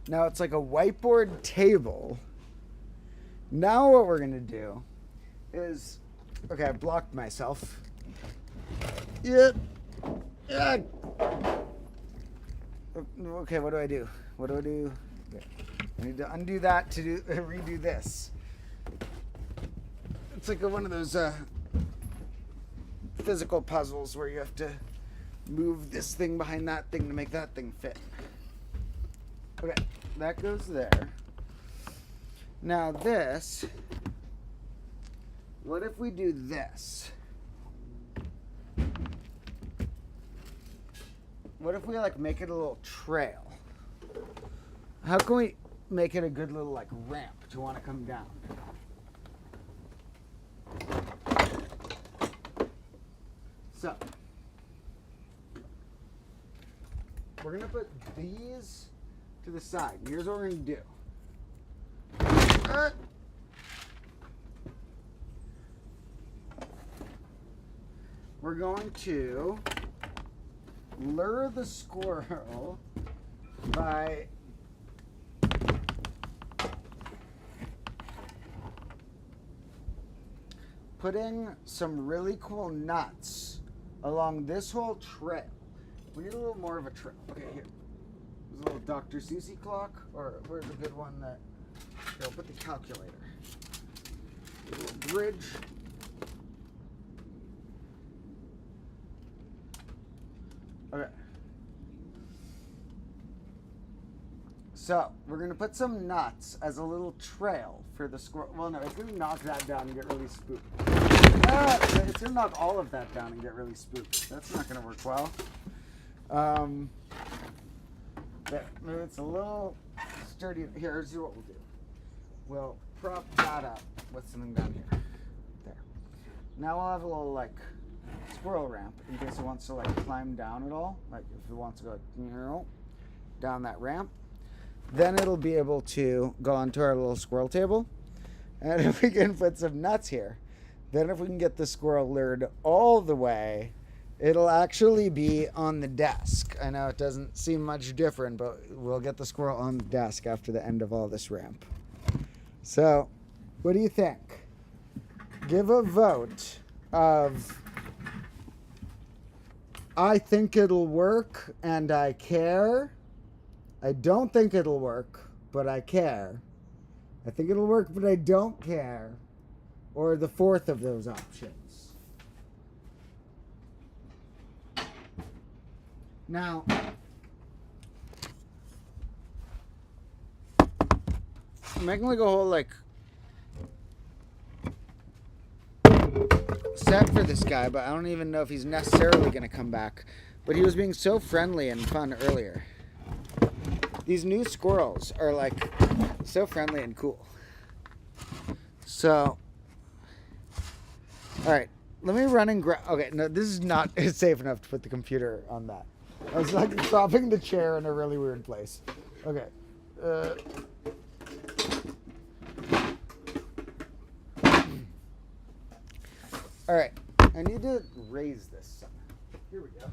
Now it's like a whiteboard table. Now what we're going to do is... Okay, I blocked myself. Yeah. Okay, what do I do? What do I do? Okay. I need to undo that to redo this. It's like one of those physical puzzles where you have to move this thing behind that thing to make that thing fit. Okay, that goes there. Now this, what if we do this? What if we like make it a little trail? How can we make it a good little like ramp to want to come down? So, we're going to put these to the side. Here's what we're going to do. We're going to lure the squirrel by putting some really cool nuts along this whole trail. We need a little more of a trail. Okay, here. There's a little Dr. Seuss clock, or where's a good one that... Here, I'll put the calculator. A little bridge. Okay. So, we're going to put some nuts as a little trail for the squirrel. Well, no, it's going to knock that down and get really spooked. It's going to knock all of that down and get really spooked. That's not going to work well. Maybe it's a little sturdy. Here, here's what we'll do. We'll prop that up with something down here. There. Now we'll have a little, like, squirrel ramp in case it wants to, like, climb down at all. Like, if it wants to go, you know, down that ramp. Then it'll be able to go onto our little squirrel table. And if we can put some nuts here, then if we can get the squirrel lured all the way, it'll actually be on the desk. I know it doesn't seem much different, but we'll get the squirrel on the desk after the end of all this ramp. So, what do you think? Give a vote of I think it'll work and I care. I don't think it'll work, but I care. I think it'll work, but I don't care. Or the fourth of those options. Now, I'm making like a whole like set for this guy, but I don't even know if he's necessarily going to come back. But he was being so friendly and fun earlier. These new squirrels are like So friendly and cool. So, all right, let me run and grab. Okay, no, this is not safe enough to put the computer on that. I was like dropping the chair in a really weird place. Okay. All right, I need to raise this somehow. Here we go.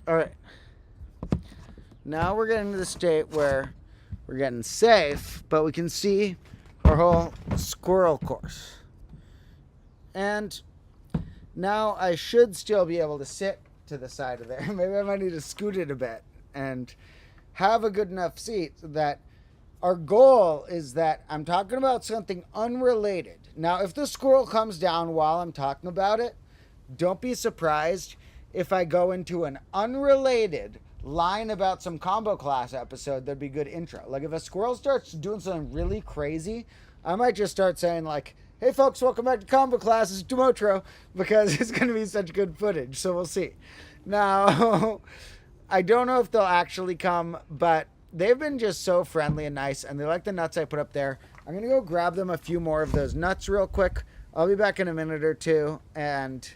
All right. Now we're getting to the state where we're getting safe, but we can see our whole squirrel course. And now I should still be able to sit to the side of there. Maybe I might need to scoot it a bit and have a good enough seat so that our goal is that I'm talking about something unrelated. Now, if the squirrel comes down while I'm talking about it, don't be surprised if I go into an unrelated line about some combo class episode. That'd be good intro. Like if a squirrel starts doing something really crazy, I might just start saying like, hey folks, welcome back to combo class. It's Domotro, because it's going to be such good footage. So we'll see. Now, I don't know if they'll actually come, but they've been just so friendly and nice, and they like the nuts I put up there. I'm going to go grab them a few more of those nuts real quick. I'll be back in a minute or two, and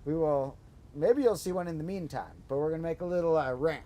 we will, maybe you'll see one in the meantime, but we're going to make a little ramp.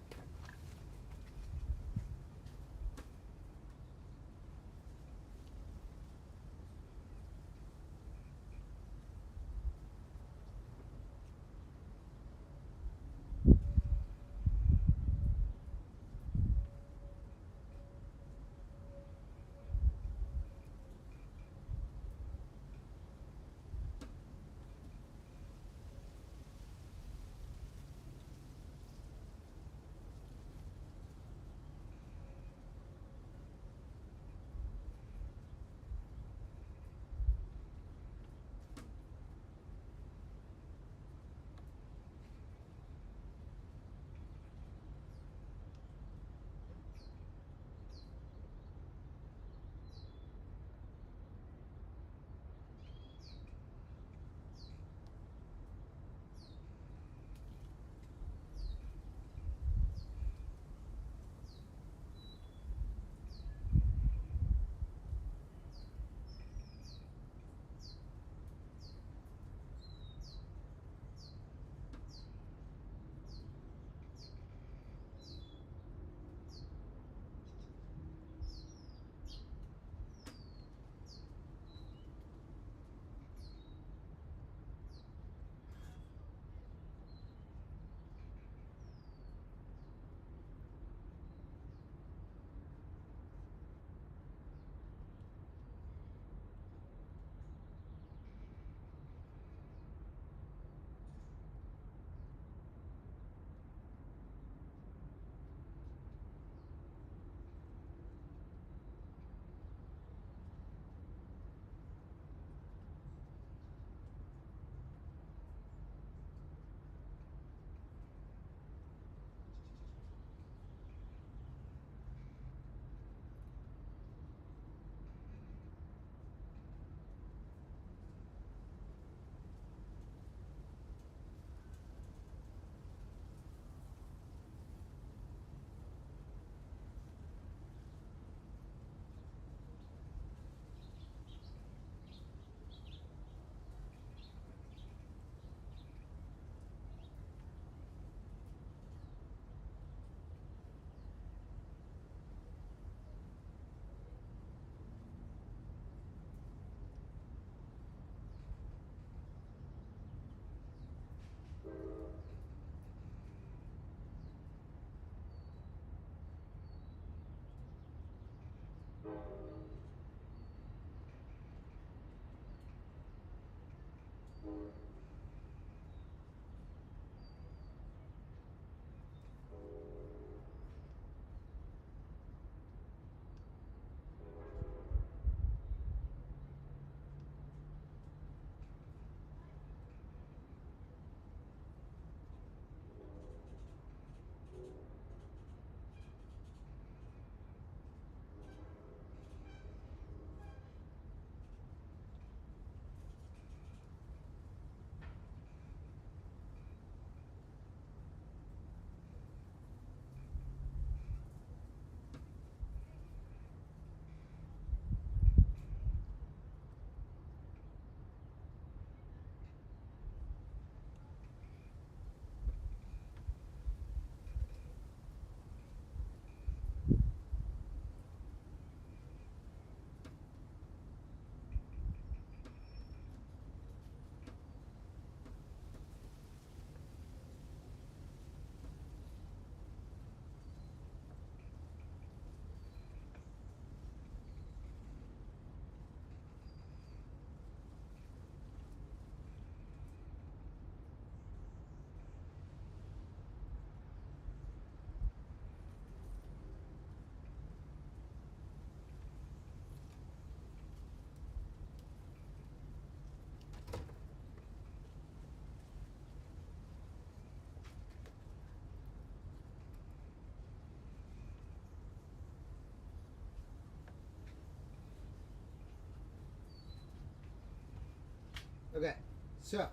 Okay, so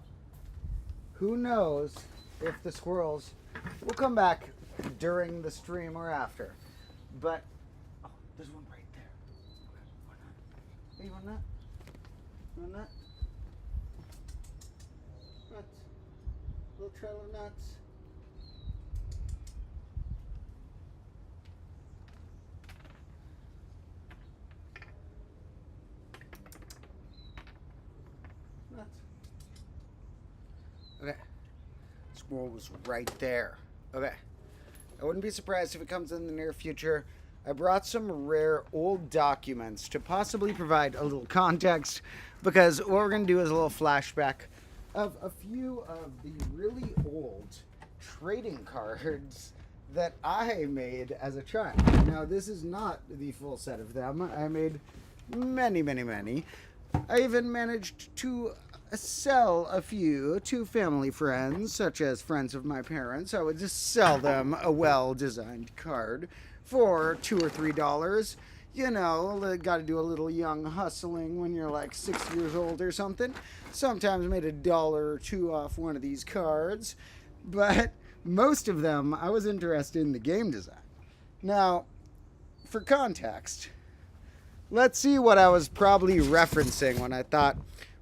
who knows if the squirrels will come back during the stream or after. But, oh, there's one right there. Okay, why not? Hey, you want that? You want that? Nuts. Little trail of nuts. Nuts. Okay. Squirrel was right there. Okay. I wouldn't be surprised if it comes in the near future. I brought some rare old documents to possibly provide a little context, because what we're going to do is a little flashback of a few of the really old trading cards that I made as a child. Now, this is not the full set of them. I made many, many, many. I even managed to sell a few to family friends, such as friends of my parents. I would just sell them a well-designed card for $2 or $3. You know, got to do a little young hustling when you're like 6 years old or something. Sometimes made $1 or $2 off one of these cards, but most of them I was interested in the game design. Now, for context, let's see what I was probably referencing when I thought,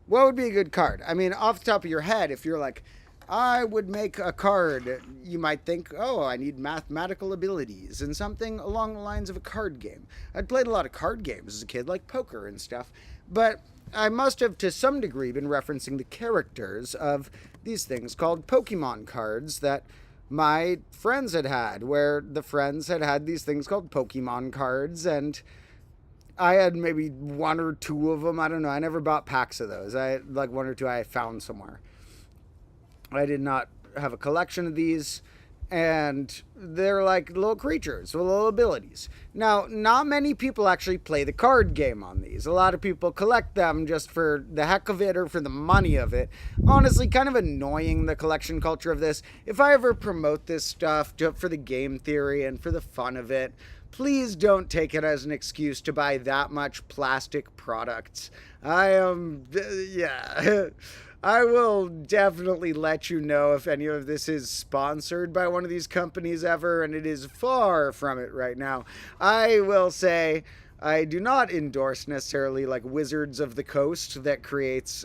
what would be a good card? I mean, off the top of your head, if you're like, I would make a card, you might think, oh, I need mathematical abilities and something along the lines of a card game. I'd played a lot of card games as a kid, like poker and stuff, but I must have to some degree been referencing the characters of these things called Pokemon cards that my friends had, where the friends had these things called Pokemon cards, and I had maybe 1 or 2 of them. I don't know. I never bought packs of those. I had like 1 or 2 I found somewhere. I did not have a collection of these, and they're like little creatures with little abilities. Now, not many people actually play the card game on these. A lot of people collect them just for the heck of it or for the money of it. Honestly, kind of annoying, the collection culture of this. If I ever promote this stuff for the game theory and for the fun of it, please don't take it as an excuse to buy that much plastic products. I will definitely let you know if any of this is sponsored by one of these companies ever, and it is far from it right now. I will say I do not endorse necessarily like Wizards of the Coast that creates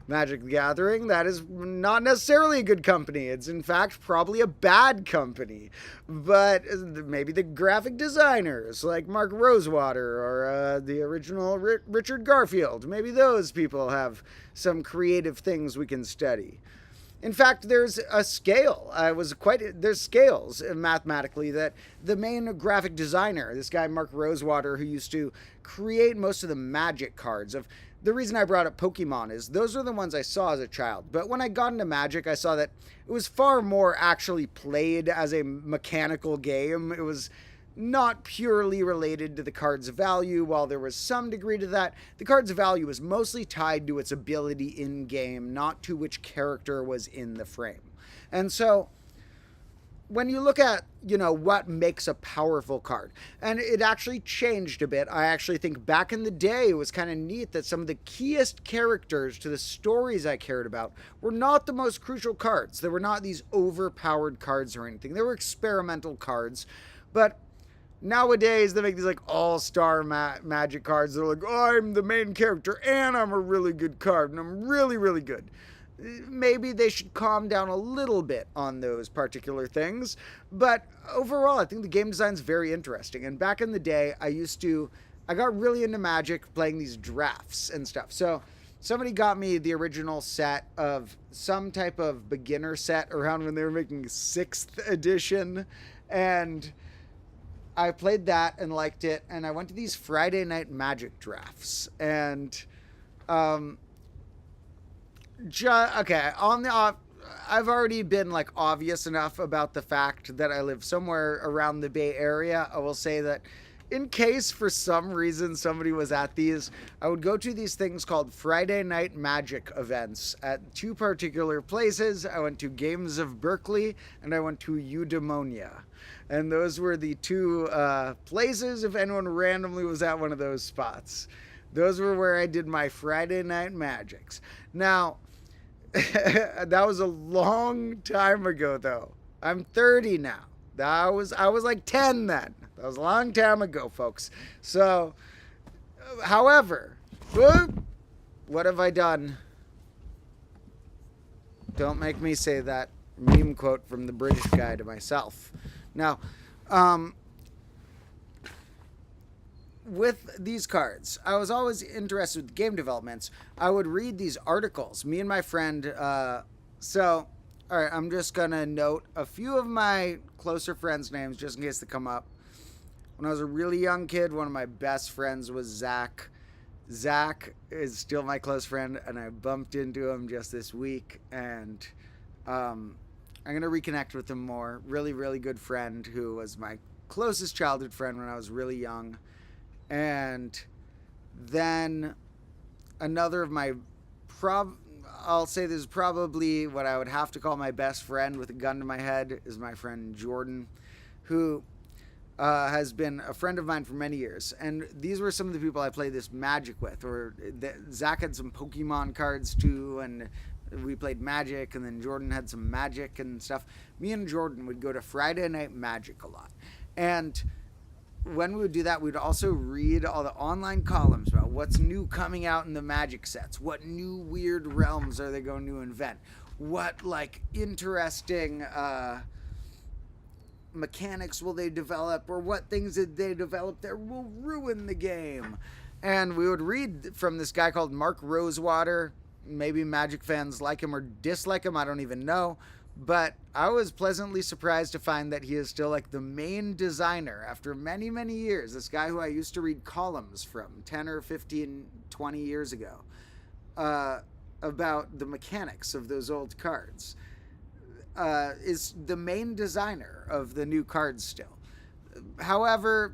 Magic the Gathering. That is not necessarily a good company. It's in fact probably a bad company. But maybe the graphic designers like Mark Rosewater or the original Richard Garfield, maybe those people have some creative things we can study. In fact, there's a scale. There's scales mathematically that the main graphic designer, this guy Mark Rosewater, who used to create most of the Magic cards of. The reason I brought up Pokemon is those are the ones I saw as a child. But when I got into Magic, I saw that it was far more actually played as a mechanical game. It was not purely related to the card's value. While there was some degree to that, the card's value was mostly tied to its ability in-game, not to which character was in the frame. And so when you look at, what makes a powerful card, and it actually changed a bit. I actually think back in the day, it was kind of neat that some of the keyest characters to the stories I cared about were not the most crucial cards. They were not these overpowered cards or anything. They were experimental cards. But nowadays, they make these like all-star Magic cards. They're like, oh, I'm the main character, and I'm a really good card, and I'm really, really good. Maybe they should calm down a little bit on those particular things. But overall, I think the game design is very interesting. And back in the day, I got really into Magic playing these drafts and stuff. So somebody got me the original set of some type of beginner set around when they were making 6th edition. And I played that and liked it. And I went to these Friday night Magic drafts. And, I've already been like obvious enough about the fact that I live somewhere around the Bay Area. I will say that in case for some reason somebody was at these, I would go to these things called Friday Night Magic events at 2 particular places. I went to Games of Berkeley and I went to Eudaimonia. And those were the 2 places if anyone randomly was at one of those spots. Those were where I did my Friday night magics. Now, that was a long time ago, though. I'm 30 now. I was like 10 then. That was a long time ago, folks. So, however, what have I done? Don't make me say that meme quote from the British guy to myself. Now, with these cards, I was always interested with game developments. I would read these articles. Me and my friend, all right, I'm just going to note a few of my closer friends' names just in case they come up. When I was a really young kid, one of my best friends was Zach. Zach is still my close friend, and I bumped into him just this week, and I'm going to reconnect with him more. Really, really good friend who was my closest childhood friend when I was really young. And then another of my I'll say this is probably what I would have to call my best friend with a gun to my head is my friend Jordan, who has been a friend of mine for many years. And these were some of the people I played this Magic with. Zach had some Pokemon cards too, and we played Magic, and then Jordan had some Magic and stuff. Me and Jordan would go to Friday Night Magic a lot. And when we would do that, we'd also read all the online columns about what's new coming out in the Magic sets. What new weird realms are they going to invent? What, like, interesting mechanics will they develop? Or what things did they develop that will ruin the game? And we would read from this guy called Mark Rosewater. Maybe Magic fans like him or dislike him, I don't even know. But I was pleasantly surprised to find that he is still like the main designer after many, many years. This guy who I used to read columns from 10 or 15, 20 years ago about the mechanics of those old cards is the main designer of the new cards still. However,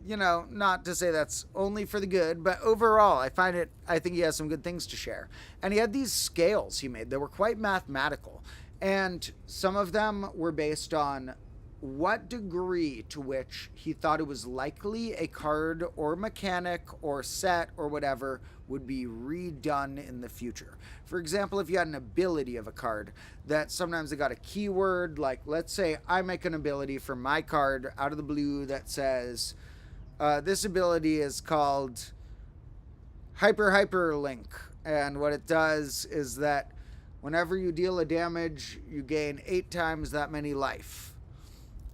you know, not to say that's only for the good, but overall, I think he has some good things to share. And he had these scales he made that were quite mathematical. And some of them were based on what degree to which he thought it was likely a card or mechanic or set or whatever would be redone in the future. For example, if you had an ability of a card that sometimes they got a keyword, like let's say I make an ability for my card out of the blue that says, this ability is called Hyperlink. And what it does is that whenever you deal a damage, you gain 8 times that many life.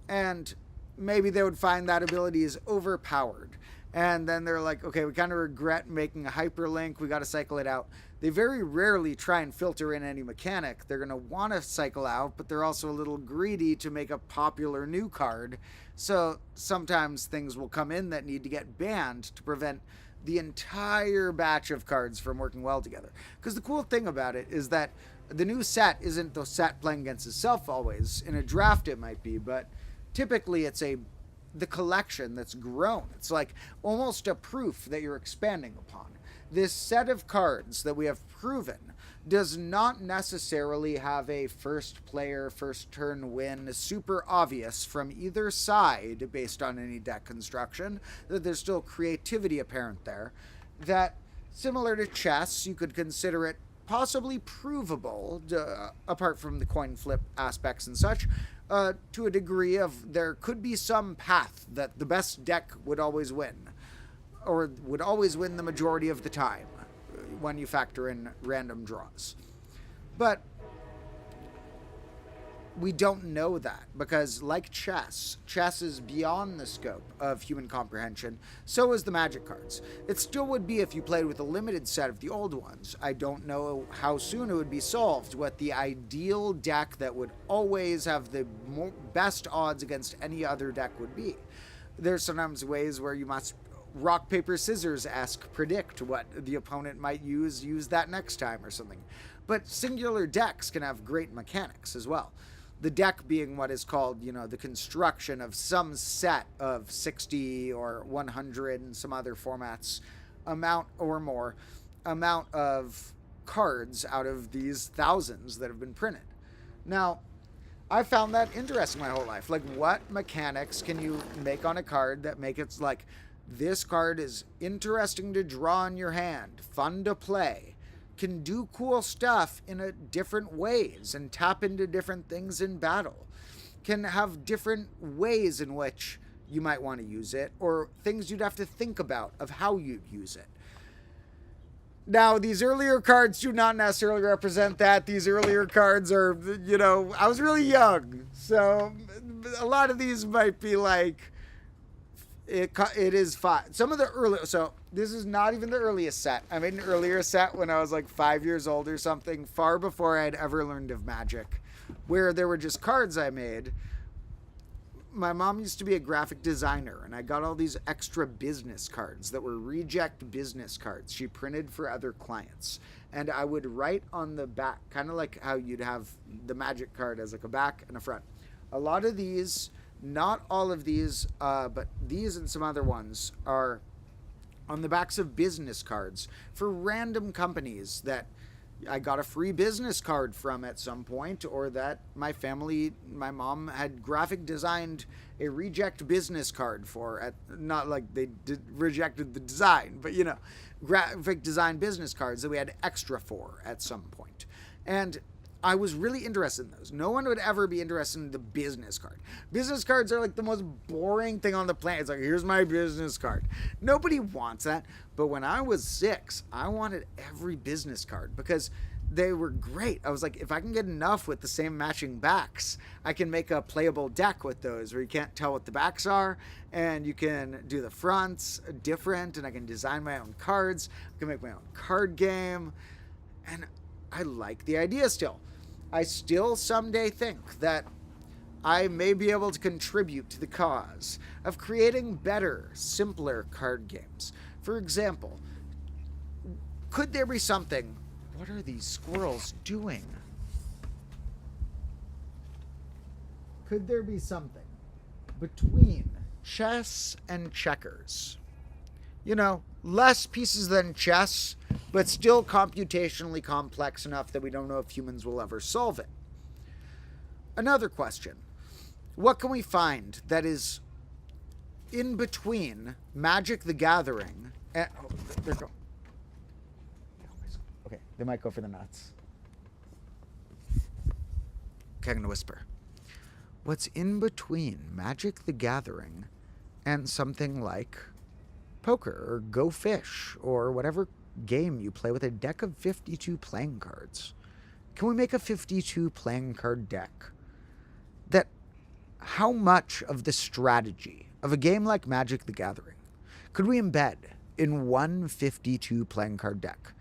And maybe they would find that ability is overpowered. And then they're like, okay, we kind of regret making a hyperlink. We got to cycle it out. They very rarely try and filter in any mechanic. They're going to want to cycle out, but they're also a little greedy to make a popular new card. So sometimes things will come in that need to get banned to prevent the entire batch of cards from working well together. Because the cool thing about it is that the new set isn't the set playing against itself always. In a draft it might be, but typically it's the collection that's grown. It's like almost a proof that you're expanding upon. This set of cards that we have proven does not necessarily have a first player, first turn win super obvious from either side based on any deck construction, that there's still creativity apparent there, that similar to chess, you could consider it possibly provable, apart from the coin flip aspects and such, to a degree of there could be some path that the best deck would always win, or would always win the majority of the time when you factor in random draws. But we don't know that because, like chess is beyond the scope of human comprehension. So is the Magic cards. It still would be if you played with a limited set of the old ones. I don't know how soon it would be solved what the ideal deck that would always have the best odds against any other deck would be. There's sometimes ways where you must rock, paper, scissors-esque predict what the opponent might use that next time or something. But singular decks can have great mechanics as well. The deck being what is called, the construction of some set of 60 or 100 and some other formats amount of cards out of these thousands that have been printed. Now, I found that interesting my whole life. Like, what mechanics can you make on a card that make it like, This card is interesting to draw in your hand, fun to play, can do cool stuff in different ways and tap into different things in battle, can have different ways in which you might want to use it, or things you'd have to think about of how you'd use it. Now, these earlier cards do not necessarily represent that. These earlier cards are, I was really young, so a lot of these might be like, it is fine. Some of the earlier, so this is not even the earliest set. I made an earlier set when I was like 5 years old or something, far before I had ever learned of Magic, where there were just cards I made. My mom used to be a graphic designer, and I got all these extra business cards that were reject business cards she printed for other clients. And I would write on the back, kind of like how you'd have the Magic card as like a back and a front. A lot of these, not all of these, but these and some other ones are on the backs of business cards for random companies that I got a free business card from at some point, or that my mom had graphic designed a reject business card for, not like they rejected the design, but graphic design business cards that we had extra for at some point. And I was really interested in those. No one would ever be interested in the business card. Business cards are like the most boring thing on the planet. It's like, here's my business card. Nobody wants that. But when I was 6, I wanted every business card because they were great. I was like, if I can get enough with the same matching backs, I can make a playable deck with those where you can't tell what the backs are, and you can do the fronts different, and I can design my own cards. I can make my own card game. And I like the idea still. I still someday think that I may be able to contribute to the cause of creating better, simpler card games. For example, could there be something... What are these squirrels doing? Could there be something between chess and checkers? Less pieces than chess, but still computationally complex enough that we don't know if humans will ever solve it. Another question. What can we find that is in between Magic the Gathering and... Oh, there go. Okay, they might go for the nuts. Okay, I'm going to whisper. What's in between Magic the Gathering and something like poker or Go Fish or whatever game you play with a deck of 52 playing cards? Can we make a 52 playing card deck that how much of the strategy of a game like Magic the Gathering could we embed in one 52 playing card deck?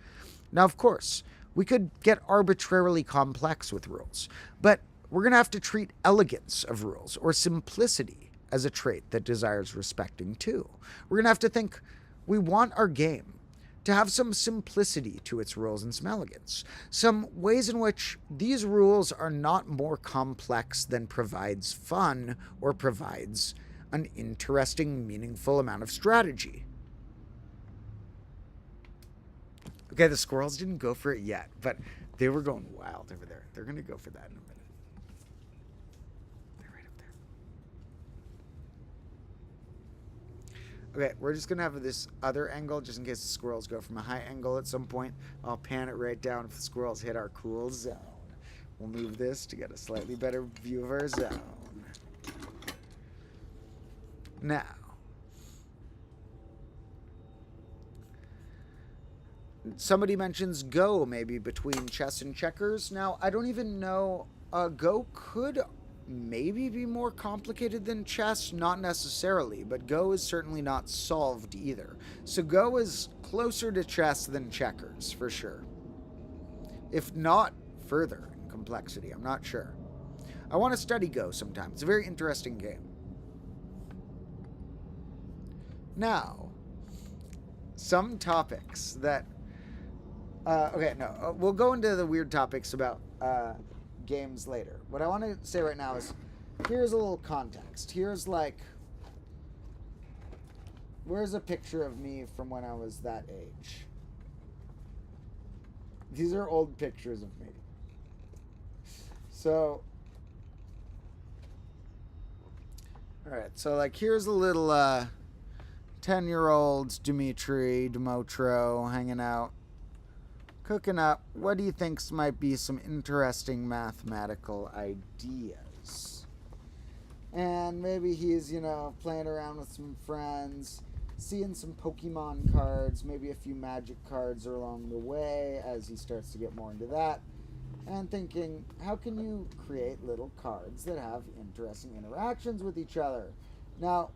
Now, of course, we could get arbitrarily complex with rules, but we're going to have to treat elegance of rules or simplicity as a trait that desires respecting too. We're going to have to think we want our game to have some simplicity to its rules and some elegance, some ways in which these rules are not more complex than provides fun or provides an interesting, meaningful amount of strategy. Okay, the squirrels didn't go for it yet, but they were going wild over there. They're going to go for that in a minute. They're right up there. Okay, we're just going to have this other angle just in case the squirrels go from a high angle at some point. I'll pan it right down if the squirrels hit our cool zone. We'll move this to get a slightly better view of our zone. Now, somebody mentions Go maybe between chess and checkers. Now, I don't even know. Go could maybe be more complicated than chess, not necessarily, but Go is certainly not solved either. So Go is closer to chess than checkers, for sure. If not further in complexity, I'm not sure. I want to study Go sometime. It's a very interesting game. Now, some topics that... we'll go into the weird topics about games later. What I want to say right now is, here's a little context. Here's where's a picture of me from when I was that age? These are old pictures of me. So, alright, so here's a little 10-year-old Domotro hanging out, cooking up. What do you think might be some interesting mathematical ideas? And maybe he's, playing around with some friends, seeing some Pokemon cards, maybe a few magic cards along the way as he starts to get more into that, and thinking, how can you create little cards that have interesting interactions with each other? Now,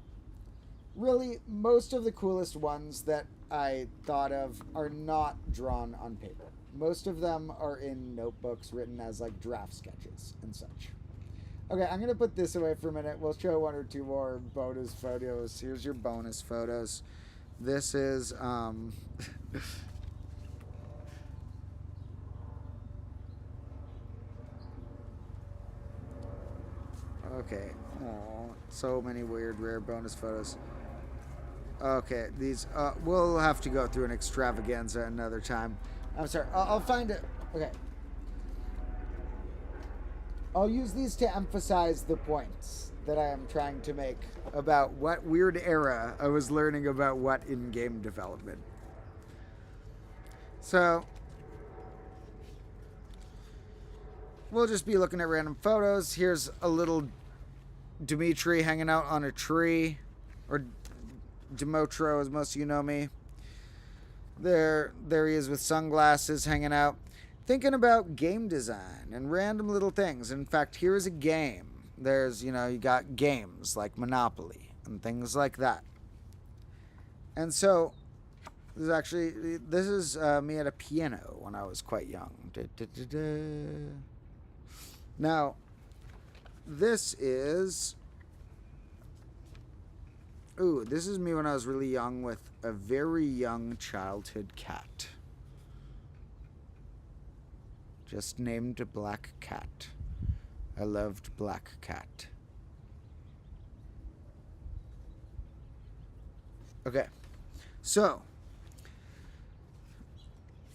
really, most of the coolest ones that I thought of are not drawn on paper. Most of them are in notebooks written as like draft sketches and such. Okay, I'm going to put this away for a minute. We'll show one or two more bonus photos. Here's your bonus photos. This is, okay. Aww, so many weird, rare bonus photos. Okay, these, we'll have to go through an extravaganza another time. I'm sorry, I'll find it. Okay. I'll use these to emphasize the points that I am trying to make about what weird era I was learning about what in game development. So, we'll just be looking at random photos. Here's a little Dimitri hanging out on a tree, or Domotro, as most of you know me. There he is with sunglasses hanging out, thinking about game design and random little things. In fact, here's a game. There's, you got games like Monopoly and things like that. And so, this is me at a piano when I was quite young. Now, this is me when I was really young with a very young childhood cat. Just named Black Cat. I loved Black Cat. Okay, so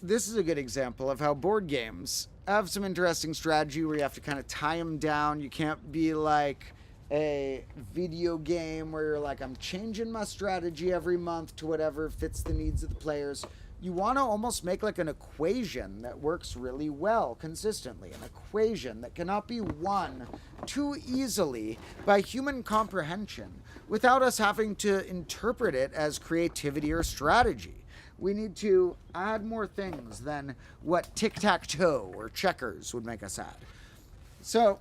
this is a good example of how board games have some interesting strategy where you have to kind of tie them down. You can't be like a video game where you're like, I'm changing my strategy every month to whatever fits the needs of the players. You want to almost make like an equation that works really well consistently. An equation that cannot be won too easily by human comprehension without us having to interpret it as creativity or strategy. We need to add more things than what tic-tac-toe or checkers would make us add. So,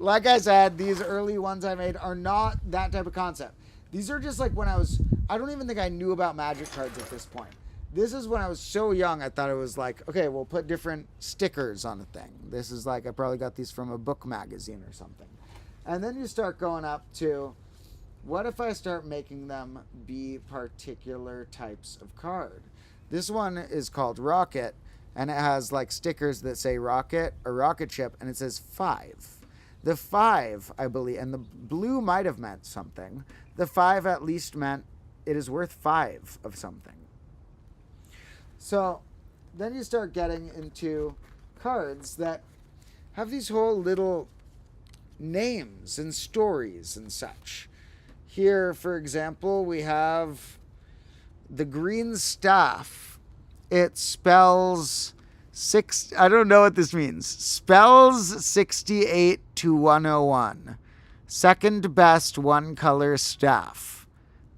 like I said, these early ones I made are not that type of concept. These are just like when I don't even think I knew about magic cards at this point. This is when I was so young, I thought it was like, okay, we'll put different stickers on a thing. This is like, I probably got these from a book magazine or something. And then you start going up to, what if I start making them be particular types of card? This one is called Rocket, and it has like stickers that say Rocket or Rocket Ship, and it says 5. The 5, I believe, and the blue might have meant something. The 5 at least meant it is worth 5 of something. So then you start getting into cards that have these whole little names and stories and such. Here, for example, we have the green staff. It spells I don't know what this means. Spells 68 to 101. Second best one color staff.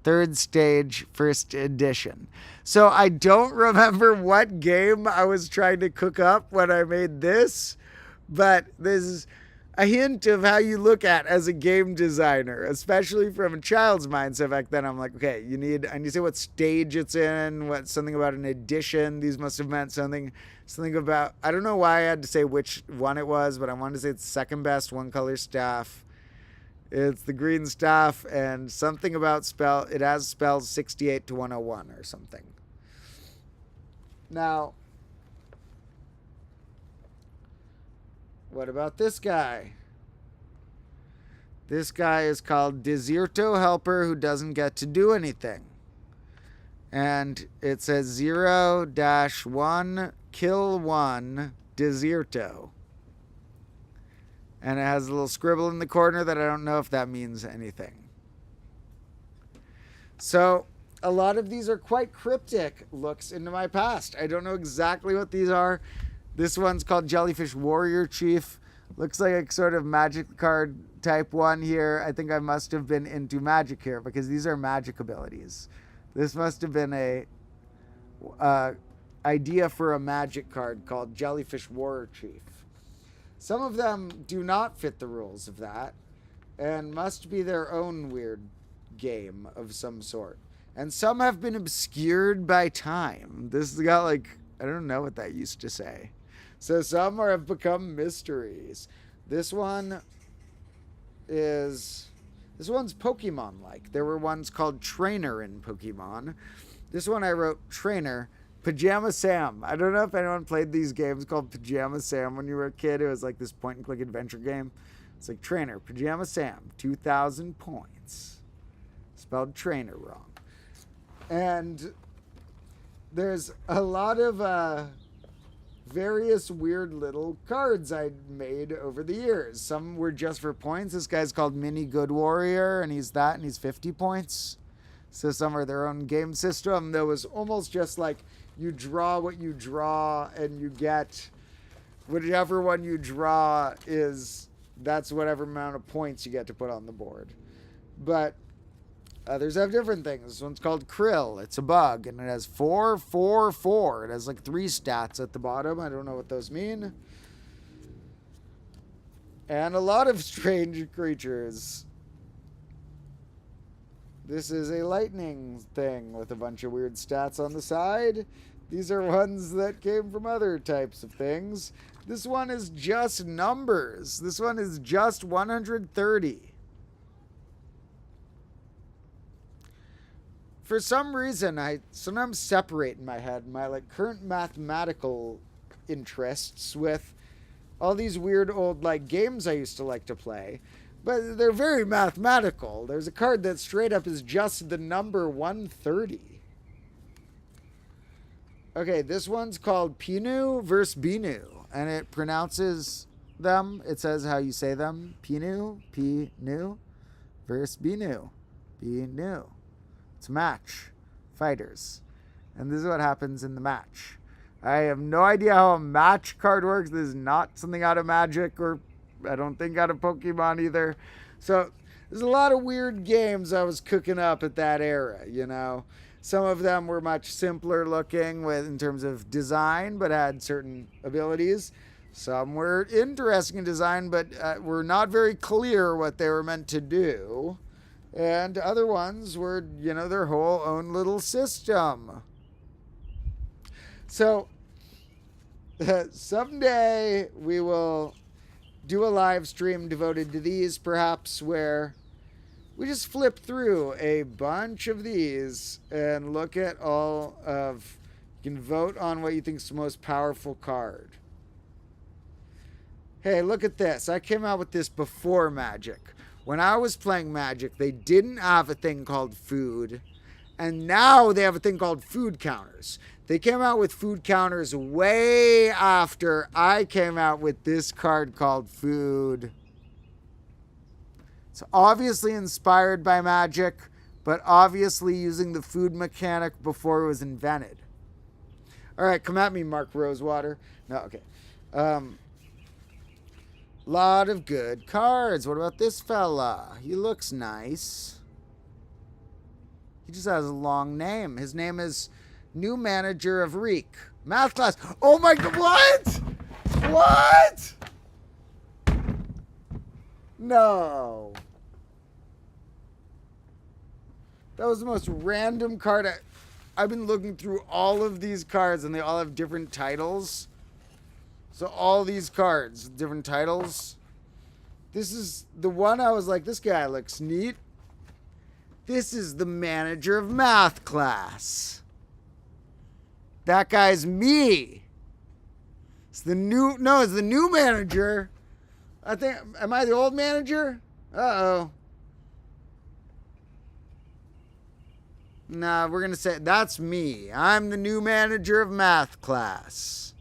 Third stage, first edition. So I don't remember what game I was trying to cook up when I made this, but this is a hint of how you look at as a game designer, especially from a child's mindset. Back then, I'm like, okay, I need to say what stage it's in, something about an edition. These must have meant something about, I don't know why I had to say which one it was, but I wanted to say it's second best one color staff. It's the green staff, and something about it has spells 68 to 101 or something. Now, what about this guy? This guy is called Deserto Helper, who doesn't get to do anything. And it says 0-1, kill 1, Deserto. And it has a little scribble in the corner that I don't know if that means anything. So, a lot of these are quite cryptic looks into my past. I don't know exactly what these are. This one's called Jellyfish Warrior Chief. Looks like a sort of magic card type one here. I think I must have been into magic here because these are magic abilities. This must have been a idea for a magic card called Jellyfish Warrior Chief. Some of them do not fit the rules of that and must be their own weird game of some sort. And some have been obscured by time. This has got like, I don't know what that used to say. So some have become mysteries. This one's Pokemon-like. There were ones called Trainer in Pokemon. This one I wrote Trainer, Pajama Sam. I don't know if anyone played these games called Pajama Sam when you were a kid. It was like this point-and-click adventure game. It's like Trainer, Pajama Sam, 2,000 points. Spelled Trainer wrong. And there's a lot of various weird little cards I made over the years. Some were just for points. This guy's called Mini Good Warrior, and he's 50 points. So some are their own game system. That was almost just like you draw what you draw, and you get whichever one you draw that's whatever amount of points you get to put on the board. But others have different things. This one's called Krill. It's a bug, and it has 4, 4, 4. It has like 3 stats at the bottom. I don't know what those mean. And a lot of strange creatures. This is a lightning thing with a bunch of weird stats on the side. These are ones that came from other types of things. This one is just numbers. This one is just 130. For some reason, I sometimes separate in my head my like current mathematical interests with all these weird old like games I used to like to play. But they're very mathematical. There's a card that straight up is just the number 130. Okay, this one's called Pinu versus Binu. And it pronounces them. It says how you say them. Pinu, P-nu, versus Binu, Binu. It's a match. Fighters. And this is what happens in the match. I have no idea how a match card works. This is not something out of Magic, or I don't think out of Pokemon either. So there's a lot of weird games I was cooking up at that era, you know. Some of them were much simpler looking in terms of design, but had certain abilities. Some were interesting in design, but were not very clear what they were meant to do. And other ones were, you know, their whole own little system. So someday we will do a live stream devoted to these, perhaps, where we just flip through a bunch of these and look at all of... You can vote on what you think is the most powerful card. Hey, look at this. I came out with this before Magic. When I was playing Magic, they didn't have a thing called food. And now they have a thing called food counters. They came out with food counters way after I came out with this card called food. It's obviously inspired by Magic, but obviously using the food mechanic before it was invented. All right, come at me, Mark Rosewater. No, okay. Lot of good cards. What about this fella? He looks nice. He just has a long name. His name is New Manager of Reek. Math class. Oh my God, what? What? No. That was the most random card. I've been looking through all of these cards and they all have different titles. So all these cards, different titles. This is the one I was like, this guy looks neat. This is the manager of math class. That guy's me. It's the new manager. I think, am I the old manager? Uh-oh. Nah, we're going to say, that's me. I'm the new manager of math class.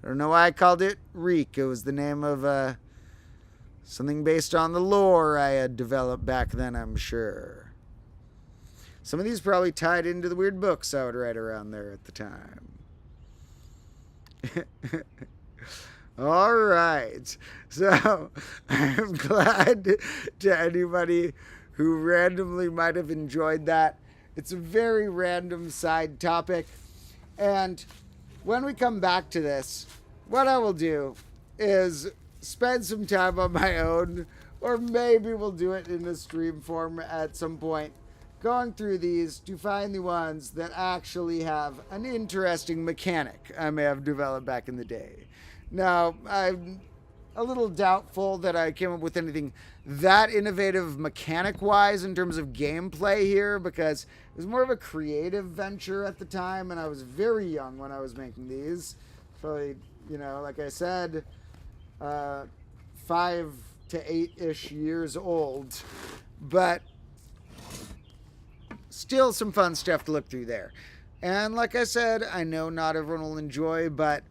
I don't know why I called it Reek. It was the name of something based on the lore I had developed back then, I'm sure. Some of these probably tied into the weird books I would write around there at the time. All right. So I'm glad to anybody who randomly might have enjoyed that. It's a very random side topic. And when we come back to this, what I will do is spend some time on my own, or maybe we'll do it in a stream form at some point, going through these to find the ones that actually have an interesting mechanic I may have developed back in the day. Now, I'm a little doubtful that I came up with anything that innovative mechanic-wise in terms of gameplay here, because it was more of a creative venture at the time, and I was very young when I was making these. Probably, like I said, 5 to 8-ish years old. But still some fun stuff to look through there. And like I said, I know not everyone will enjoy, but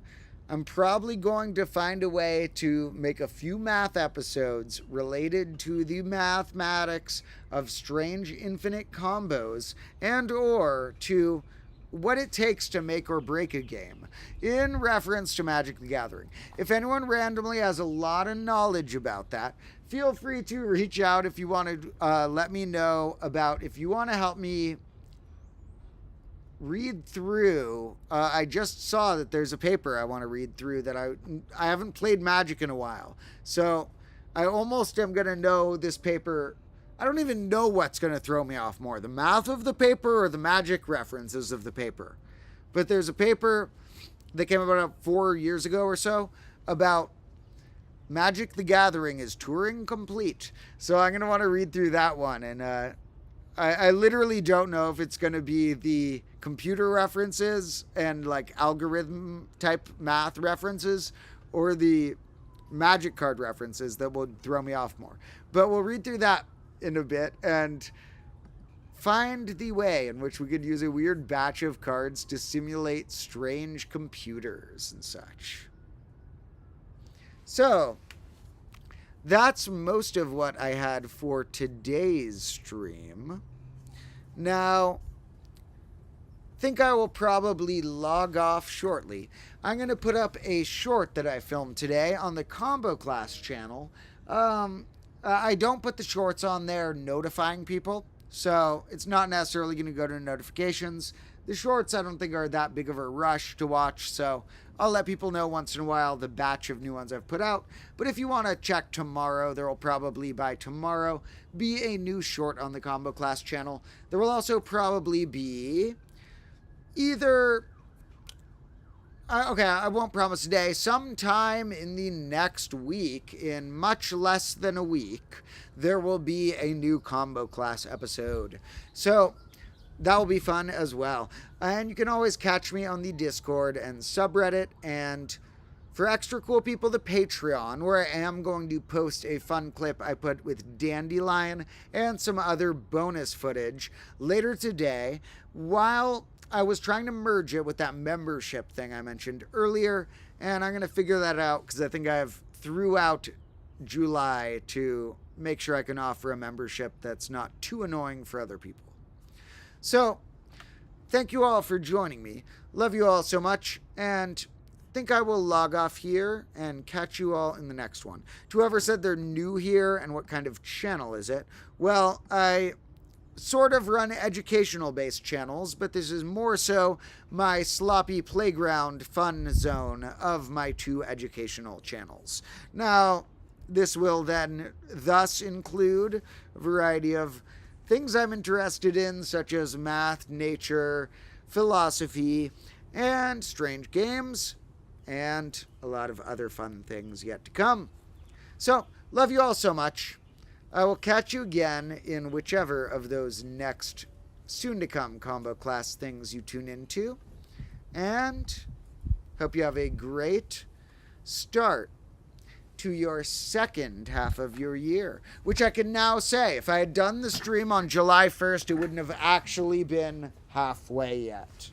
I'm probably going to find a way to make a few math episodes related to the mathematics of strange infinite combos and or to what it takes to make or break a game in reference to Magic the Gathering. If anyone randomly has a lot of knowledge about that, feel free to reach out if you want to let me know about, if you want to help me read through. I just saw that there's a paper I want to read through that I haven't played Magic in a while. So I almost am going to know this paper. I don't even know what's going to throw me off more, the math of the paper or the Magic references of the paper. But there's a paper that came about 4 years ago or so about Magic the Gathering is Turing complete. So I'm going to want to read through that one. And I literally don't know if it's going to be the computer references and like algorithm type math references or the Magic card references that will throw me off more. But we'll read through that in a bit and find the way in which we could use a weird batch of cards to simulate strange computers and such. So that's most of what I had for today's stream. Now, I think I will probably log off shortly. I'm going to put up a short that I filmed today on the Combo Class channel. I don't put the shorts on there notifying people, so it's not necessarily going to go to notifications. The shorts I don't think are that big of a rush to watch, so I'll let people know once in a while the batch of new ones I've put out. But if you want to check tomorrow, there will probably by tomorrow be a new short on the Combo Class channel. There will also probably be either, I won't promise today, sometime in the next week, in much less than a week, there will be a new Combo Class episode. So that will be fun as well. And you can always catch me on the Discord and subreddit, and for extra cool people, the Patreon, where I am going to post a fun clip I put with Dandelion and some other bonus footage later today, while I was trying to merge it with that membership thing I mentioned earlier, and I'm going to figure that out because I think I have throughout July to make sure I can offer a membership that's not too annoying for other people. So, thank you all for joining me. Love you all so much, and think I will log off here and catch you all in the next one. To whoever said they're new here and what kind of channel is it, well, I sort of run educational-based channels, but this is more so my sloppy playground fun zone of my 2 educational channels. Now, this will then thus include a variety of things I'm interested in, such as math, nature, philosophy, and strange games, and a lot of other fun things yet to come. So, love you all so much. I will catch you again in whichever of those next soon-to-come Combo Class things you tune into, and hope you have a great start to your second half of your year, which I can now say, if I had done the stream on July 1st, it wouldn't have actually been halfway yet.